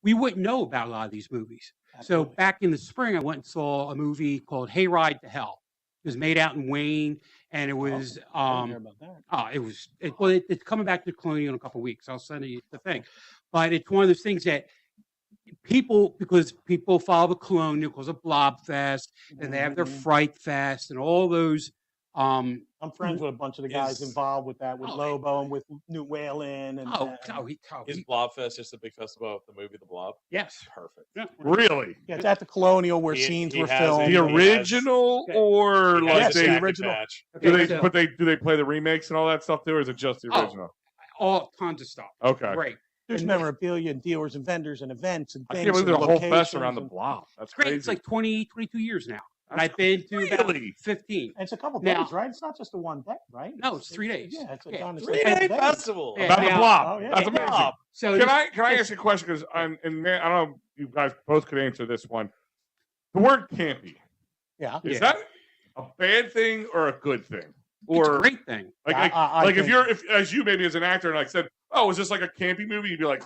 we wouldn't know about a lot of these movies. Absolutely. So back in the spring, I went and saw a movie called Hayride to Hell. It was made out in Wayne, and it was I didn't hear about that. it's coming back to Colonial in a couple of weeks. I'll send you the thing, but it's one of those things that because people follow the Colonial because of Blobfest, and they have their Fright Fest and all those. I'm friends with a bunch of the guys involved with that, with Lobo and with New Whalen. And is Blobfest just a big festival of the movie The Blob? Yes, perfect. Yeah. Really? Yeah, it's at the Colonial where scenes were filmed. The original, or like the original? Okay, do they play the remakes and all that stuff too, or is it just the original? All tons of stuff. Okay, great. there's memorabilia and dealers and vendors and events and I things. can't believe and there's a whole fest locations around the and- block. That's Great. crazy. It's like 20, 22 years now. And That's I've been to about really? 15. And it's a couple Now- days, right? It's not just a one day, right? No, it's 3 days. Yeah, it's Yeah. done. It's 3-day like 10 days. festival. Yeah. About the now- blob. Oh, yeah. That's amazing. Blob. So Can I ask you a question? Because I don't know if you guys both could answer this one. The word campy, Yeah. is Yeah. that a bad thing or a good thing? It's Or a great thing. like I if think- you're as you maybe as an actor and like said, oh, is this like a campy movie? You'd be like,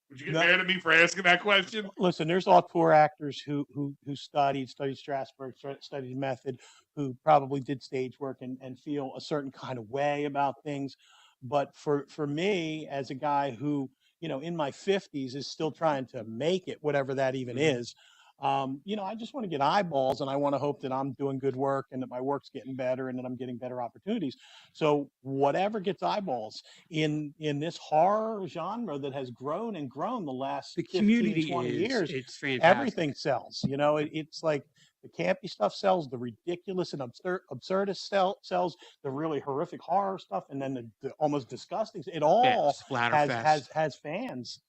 would you get No. mad at me for asking that question? Listen, there's auteur actors who studied Strasbourg, studied method, who probably did stage work and feel a certain kind of way about things. But for me, as a guy who, in my 50s is still trying to make it, whatever that even is, I just want to get eyeballs, and I want to hope that I'm doing good work and that my work's getting better and that I'm getting better opportunities. So whatever gets eyeballs in this horror genre that has grown and grown the last The 15, community 20 is years, it's fantastic. everything sells. It's like the campy stuff sells, the ridiculous and absurdist sells, the really horrific horror stuff, and then the almost disgusting. It all Yeah, Splatterfest. has fans.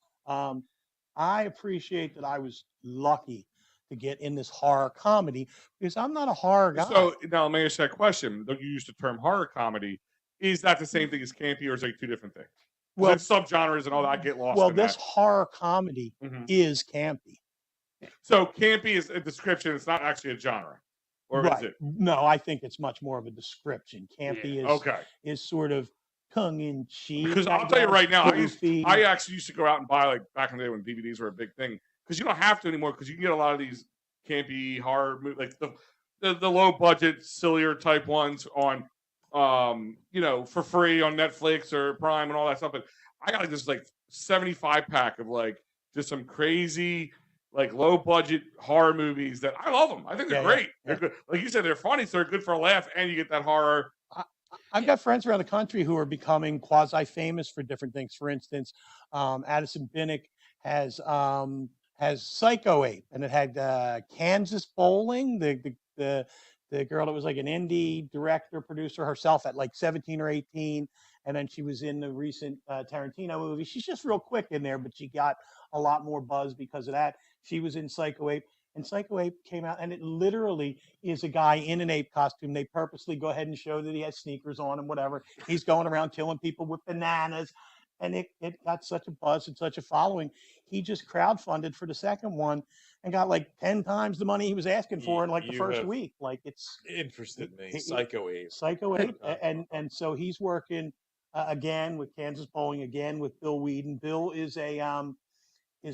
I appreciate that I was lucky to get in this horror comedy because I'm not a horror guy. So now let me ask you that question. Though you used the term horror comedy, is that the same thing as campy, or is it two different things? well, Well, subgenres and all that, I get lost. well, in this that. horror comedy Mhm. is campy. So campy is a description. It's not actually a genre, or is Right. it? No, I think it's much more of a description. Campy Okay. is sort of tongue in cheek. Because I'll tell you right now, goofy. I actually used to go out and buy, like back in the day when DVDs were a big thing. Because you don't have to anymore. Because you can get a lot of these campy horror movies, like the low budget, sillier type ones on, for free on Netflix or Prime and all that stuff. But I got like this like 75 pack of like just some crazy like low budget horror movies that I love them. I think they're Yeah, yeah, great. yeah. They're good. Like you said, they're funny, so they're good for a laugh, and you get that horror. I've got friends around the country who are becoming quasi famous for different things. For instance, Addison Binnick has Psycho Ape, and it had Kansas Bowling, the girl that was like an Indy director producer herself at like 17 or 18, and then she was in the recent Tarantino movie. She's just real quick in there, but she got a lot more buzz because of that. She was in Psycho Ape. And Psycho Ape came out, and it literally is a guy in an ape costume. They purposely go ahead and show that he has sneakers on and whatever. He's going around killing people with bananas. And it got such a buzz and such a following. He just crowdfunded for the second one and got like 10 times the money he was asking for in like the You first have week. Like it's Interested me. He- Psycho Ape. Psycho Ape. And so he's working again with Kansas Bowling, again with Bill Whedon. Bill is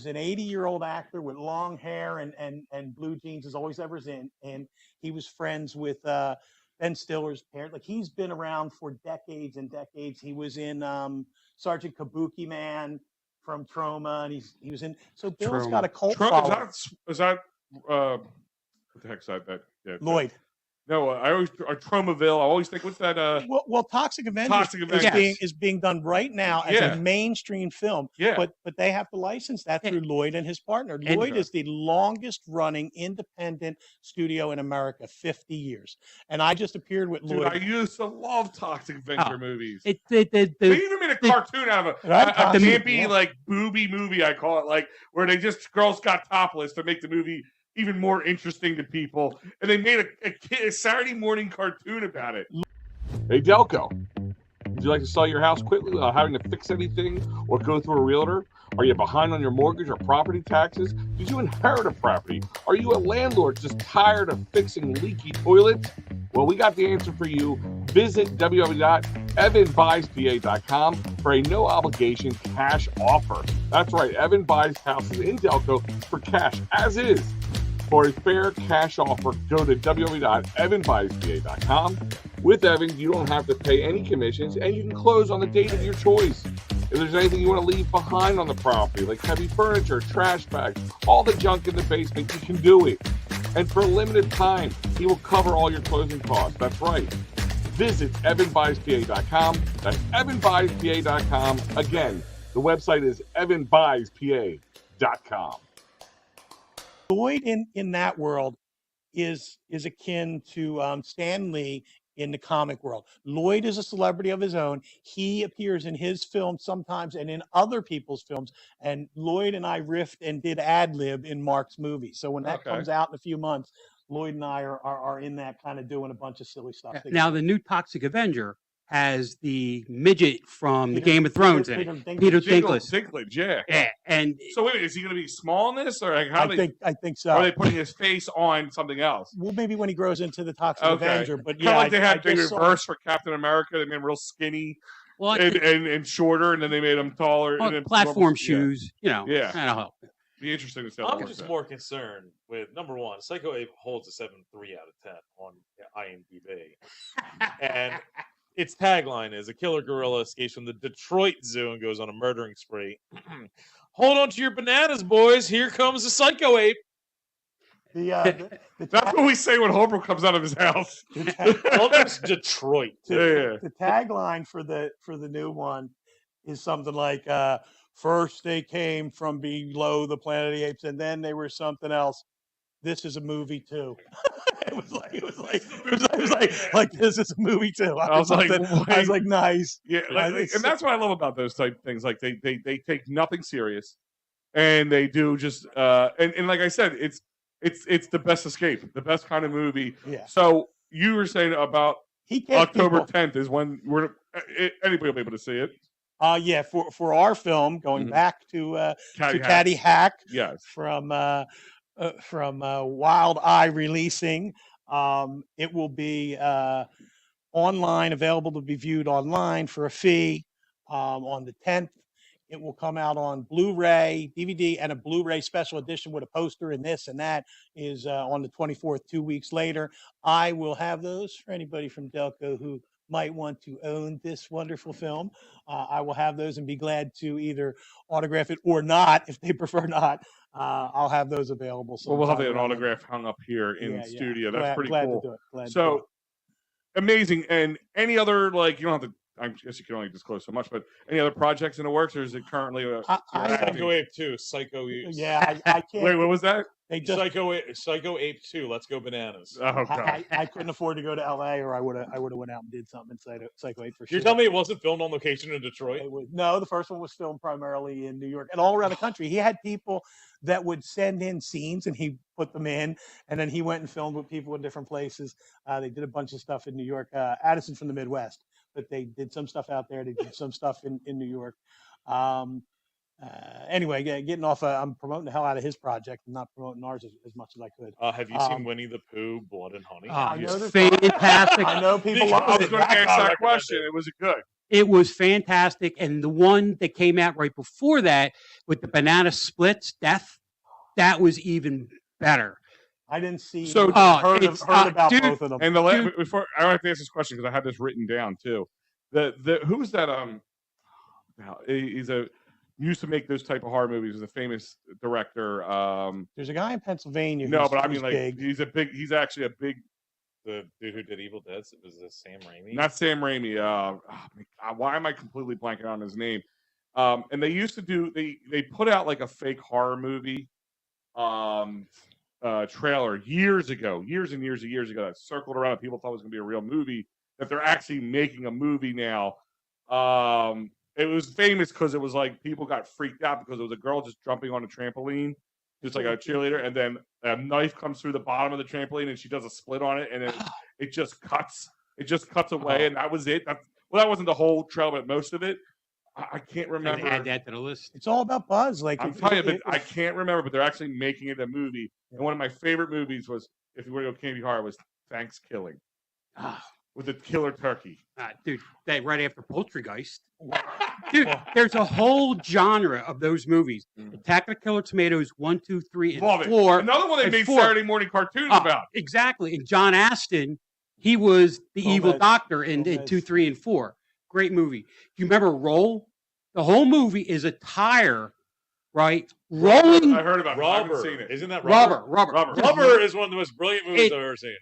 an 80-year-old actor with long hair and blue jeans as always ever in. And he was friends with Ben Stiller's parent. Like he's been around for decades and decades. He was in Sergeant Kabuki Man from Trauma, and he was in. So Bill's got a cult following. Is that what the heck's that? Yeah, Lloyd. No, I always Tromaville. I always think, what's that? Well, Toxic Avengers, Toxic Avengers. is being done right now as Yeah. a mainstream film. Yeah. But they have to license that through Lloyd and his partner. And- Lloyd is the longest running independent studio in America, 50 years. And I just appeared with Dude, Lloyd. I used to love Toxic Avenger movies. It, They even made a cartoon out of a Right, campy, yeah. like booby movie, I call it, like where they just girls got topless to make the movie even more interesting to people, and they made a Saturday morning cartoon about it. Hey Delco, would you like to sell your house quickly without having to fix anything or go through a realtor? Are you behind on your mortgage or property taxes? Did you inherit a property? Are you a landlord just tired of fixing leaky toilets? Well, we got the answer for you. Visit www.evanbuyspa.com for a no-obligation cash offer. That's right, Evan buys houses in Delco for cash as is. For a fair cash offer, go to www.evanbuyspa.com. With Evan, you don't have to pay any commissions, and you can close on the date of your choice. If there's anything you want to leave behind on the property, like heavy furniture, trash bags, all the junk in the basement, you can do it. And for a limited time, he will cover all your closing costs. That's right. Visit evanbuyspa.com. That's evanbuyspa.com. Again, the website is evanbuyspa.com. Lloyd in that world is akin to Stan Lee in the comic world. Lloyd is a celebrity of his own. He appears in his film sometimes and in other people's films. And Lloyd and I riffed and did ad lib in Mark's movie. So when that comes out in a few months, Lloyd and I are in that kind of doing a bunch of silly stuff. Now, the new Toxic Avenger has the midget from the Game of Thrones in it. Peter Dinklage. Dinklage, yeah. Yeah, and so wait, is he going to be small in this, or like how I think so. Are they putting his face on something else? Well, maybe when he grows into the Toxic Avenger, but yeah, like they reversed for Captain America. They made him real skinny, and shorter, and then they made him taller. Well, and platform shoes, kind of help. Be interesting to see. I'm just more concerned with number one. Psycho Ape holds a 7.3 out of 10 on IMDb, and its tagline is "A killer gorilla escapes from the Detroit Zoo and goes on a murdering spree." Hold on to your bananas, boys! Here comes the Psycho Ape. That's what we say when Homer comes out of his house. Welcome to Detroit. The tagline for the new one is something like, first they came from below the Planet of the Apes, and then they were something else. This is a movie too. It was like this is a movie too. I was like, nice. Yeah, and that's what I love about those type things. Like they take nothing serious, and they do just and like I said, it's the best escape, the best kind of movie. Yeah. So you were saying about October 10th is when anybody will be able to see it. Yeah, for our film, going back to Caddy Hack. Yes. From Wild Eye Releasing. It will be online, available to be viewed online for a fee on the 10th. It will come out on Blu-ray, DVD, and a Blu-ray special edition with a poster and this and that is on the 24th, 2 weeks later. I will have those for anybody from Delco who might want to own this wonderful film. I will have those and be glad to either autograph it or not, if they prefer not. I'll have those available. Well, we'll have an autograph hung up here in the studio. That's pretty cool. So amazing. And any other, like, you don't have to, I guess you can only disclose so much, but any other projects in the works, or is it currently Psycho Ape 2, Psycho Ape? Yeah, I can't. Wait, what was that? Psycho Ape 2, Let's Go Bananas. Oh, God. I couldn't afford to go to LA, or I would have went out and did something in Psycho Ape for sure. You're telling me it wasn't filmed on location in Detroit? No, the first one was filmed primarily in New York and all around the country. He had people that would send in scenes and he put them in, and then he went and filmed with people in different places. They did a bunch of stuff in New York. Addison from the Midwest, but they did some stuff out there. They did some stuff in New York. Anyway, getting off, I'm promoting the hell out of his project and not promoting ours as much as I could. Have you seen Winnie the Pooh, Blood and Honey? I know fantastic. I know people. I was going to ask that question. It was good. It was fantastic, and the one that came out right before that with the banana splits death, that was even better. I didn't see. So heard about both of them. And before I don't have to ask this question because I had this written down too. Who's that? He's used to make those type of horror movies. He's a famous director. There's a guy in Pennsylvania. No, but I mean, like, big. he's actually a big. The dude who did Evil Dead, was this Sam Raimi? Not Sam Raimi. Why am I completely blanking on his name? And they used to do. They put out like a fake horror movie trailer years and years ago that circled around and people thought it was going to be a real movie. That they're actually making a movie now. It was famous because it was like people got freaked out because it was a girl just jumping on a trampoline, just like a cheerleader, and then a knife comes through the bottom of the trampoline and she does a split on it, and it just cuts. It just cuts away, and that was it. That wasn't the whole trailer, but most of it. I can't remember. Add that to the list. It's all about buzz. Like I'm telling you, but I can't remember. But they're actually making it a movie. And one of my favorite movies was, if you were to go Campy horror, was Thanksgiving with the killer turkey. Dude, that right after Poultrygeist. Dude, there's a whole genre of those movies. Attack of the Killer Tomatoes 1, 2, 3, and Love 4. It. Another one they made 4. Saturday morning cartoons about. Exactly. And John Astin, he was the evil doctor in 2, 3, and 4. Great movie. Do you remember Roll? The whole movie is a tire, right? Rolling. I heard about it. I haven't seen it. Isn't that Rubber? Rubber is one of the most brilliant movies I've ever seen.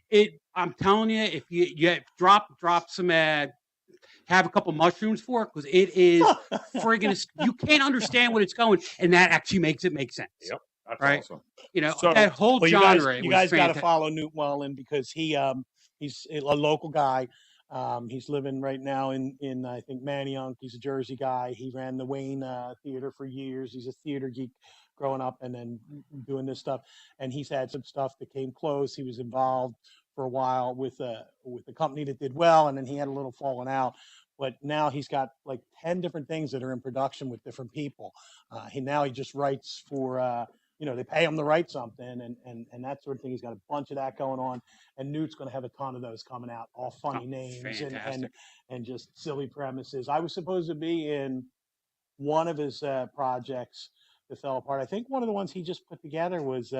I'm telling you, if you drop some, have a couple mushrooms for it, because it is friggin'. You can't understand what it's going, and that actually makes it make sense. Yep, that's right. Awesome. You know, that whole genre. You guys got to follow Newt Wallen because he He's a local guy. He's living right now in I think Manayunk. He's a Jersey guy. He ran the Wayne Theater for years. He's a theater geek growing up and then doing this stuff. And he's had some stuff that came close. He was involved for a while with a company that did well, and then he had a little falling out. But now he's got like 10 different things that are in production with different people. He just writes for they pay him to write something and that sort of thing. He's got a bunch of that going on, and Newt's going to have a ton of those coming out, all funny names and just silly premises. I was supposed to be in one of his projects that fell apart. I think one of the ones he just put together was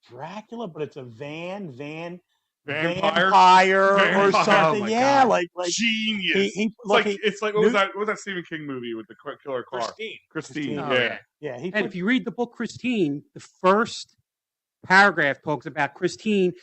Dracula, but it's a vampire or something. Oh yeah, like genius. It's like what was that Stephen King movie with the killer car? Christine. Oh, yeah. And if you read the book Christine, the first paragraph talks about Christine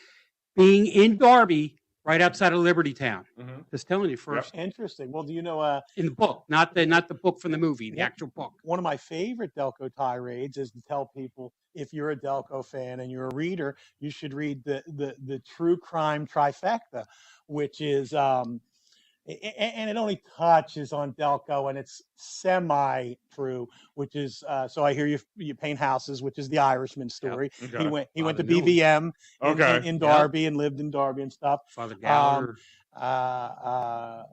being in Darby, right outside of Liberty Town. Mm-hmm. Just telling you first. Yep. Interesting. Well, do you know in the book, not the book from the movie, the actual book. One of my favorite Delco tirades is to tell people, if you're a Delco fan and you're a reader, you should read the true crime trifecta, which is and it only touches on Delco, and it's semi-true, which is so I hear you paint houses, which is the Irishman story. Yep. Okay. He went to BVM in Darby and lived in Darby and stuff. Father Gallagher. How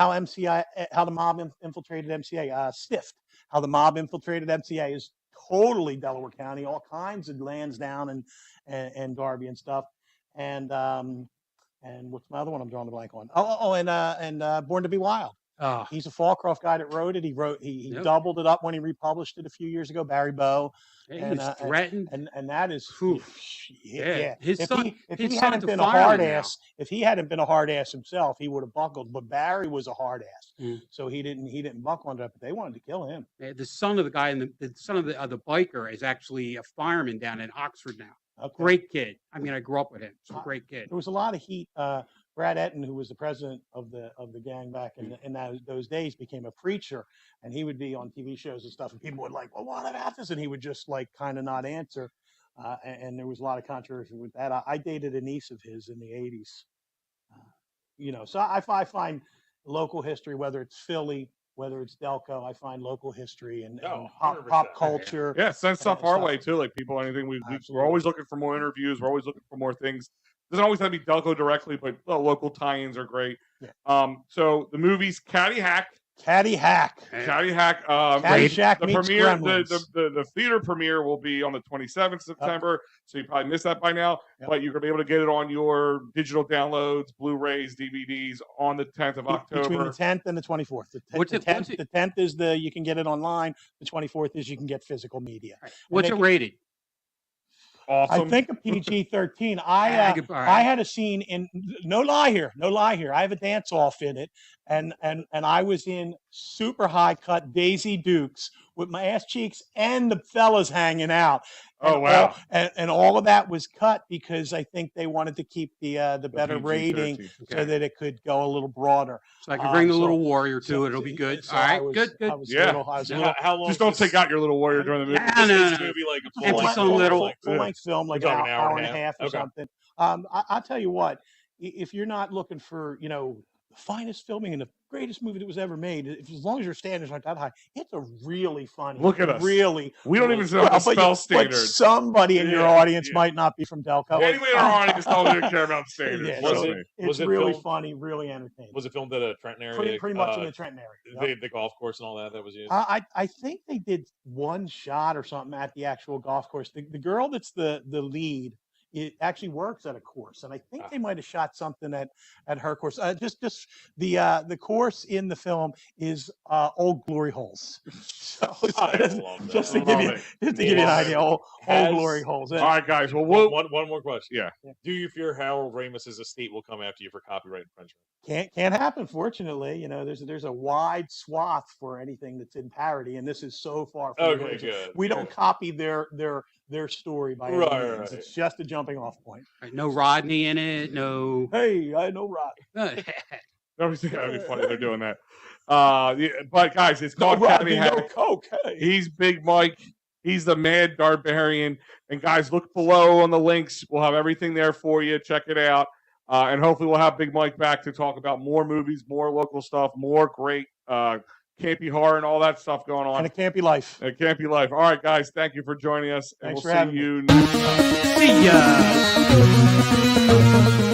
the mob infiltrated MCA. Stiffed. How the mob infiltrated MCA is totally Delaware County. All kinds of lands down and Darby and stuff. And what's my other one I'm drawing a blank on? And Born to Be Wild. Oh. He's a Fallcroft guy that wrote it. He doubled it up when he republished it a few years ago. Barry Bowe. He was threatened. And that is yeah. If he hadn't been a hard ass himself, he would have buckled. But Barry was a hard ass, so he didn't buckle under it. But they wanted to kill him. Yeah, the son of the guy and the son of the biker is actually a fireman down in Oxford now. Okay. Great kid. I mean, I grew up with him. So great kid. There was a lot of heat. Brad Etten, who was the president of the gang back in those days, became a preacher, and he would be on TV shows and stuff, and people would like, well, what about this? And he would just like kind of not answer. And there was a lot of controversy with that. I dated a niece of his in the 80s. So I find local history, whether it's Philly, whether it's Delco, I find local history and pop culture. Yeah, send stuff our way too. Like people, anything we're always looking for more interviews. We're always looking for more things. Doesn't always have to be Delco directly, but local tie-ins are great. Yeah. So the movies Caddy Hack. Caddy Hack. The premiere, the theater premiere will be on the 27th September. So you probably missed that by now. Yep. But you're gonna be able to get it on your digital downloads, Blu-rays, DVDs on the 10th of October. Between the 10th and the 24th. The 10th is you can get it online. The 24th is you can get physical media. Right. What's it rated? Awesome. I think a PG-13. I had a scene in no lie here. I have a dance off in it, and I was in super high cut Daisy Dukes with my ass cheeks and the fellas hanging out. Oh wow! And all of that was cut because I think they wanted to keep the better rating so that it could go a little broader. So I can bring the little warrior to it. It'll be good. So all right, good. How long? Just don't take out your little warrior during the movie. No. Movie like a full-length film, like an hour and a half or something. I'll tell you what, if you're not looking for, the finest filming and the greatest movie that was ever made, as long as your standards aren't that high, it's a really funny. Look at us. Really. We don't even know the spell standards. But somebody in your audience might not be from Delco. Anyway, in our audience don't care about standards. It's really funny, really entertaining. Was it filmed at a Trenton area? Pretty much in the Trenton area. The golf course and all that was used? I think they did one shot or something at the actual golf course. The girl that's the lead, it actually works at a course, and I think they might have shot something at her course. Just the course in the film is Old Glory Holes. So just to give you an idea, old Glory Holes. All right, guys. Well, one more question. Yeah. Do you fear Harold Ramis's estate will come after you for copyright infringement? Can't happen. Fortunately, there's a wide swath for anything that's in parody, and this is so far from good. We don't copy their story by any means. Right. It's just a jumping off point. Right, no Rodney in it. No. Hey, I know Rodney. That'd be funny. They're doing that. But guys, it's called Caddy Hack. Okay. He's Big Mike. He's the Mad Darbarian. And guys, look below on the links. We'll have everything there for you. Check it out. And hopefully we'll have Big Mike back to talk about more movies, more local stuff, more great campy horror and all that stuff going on. And a campy life. A campy life. All right, guys, thank you for joining us. And Thanks we'll for having see you me. next time. See ya.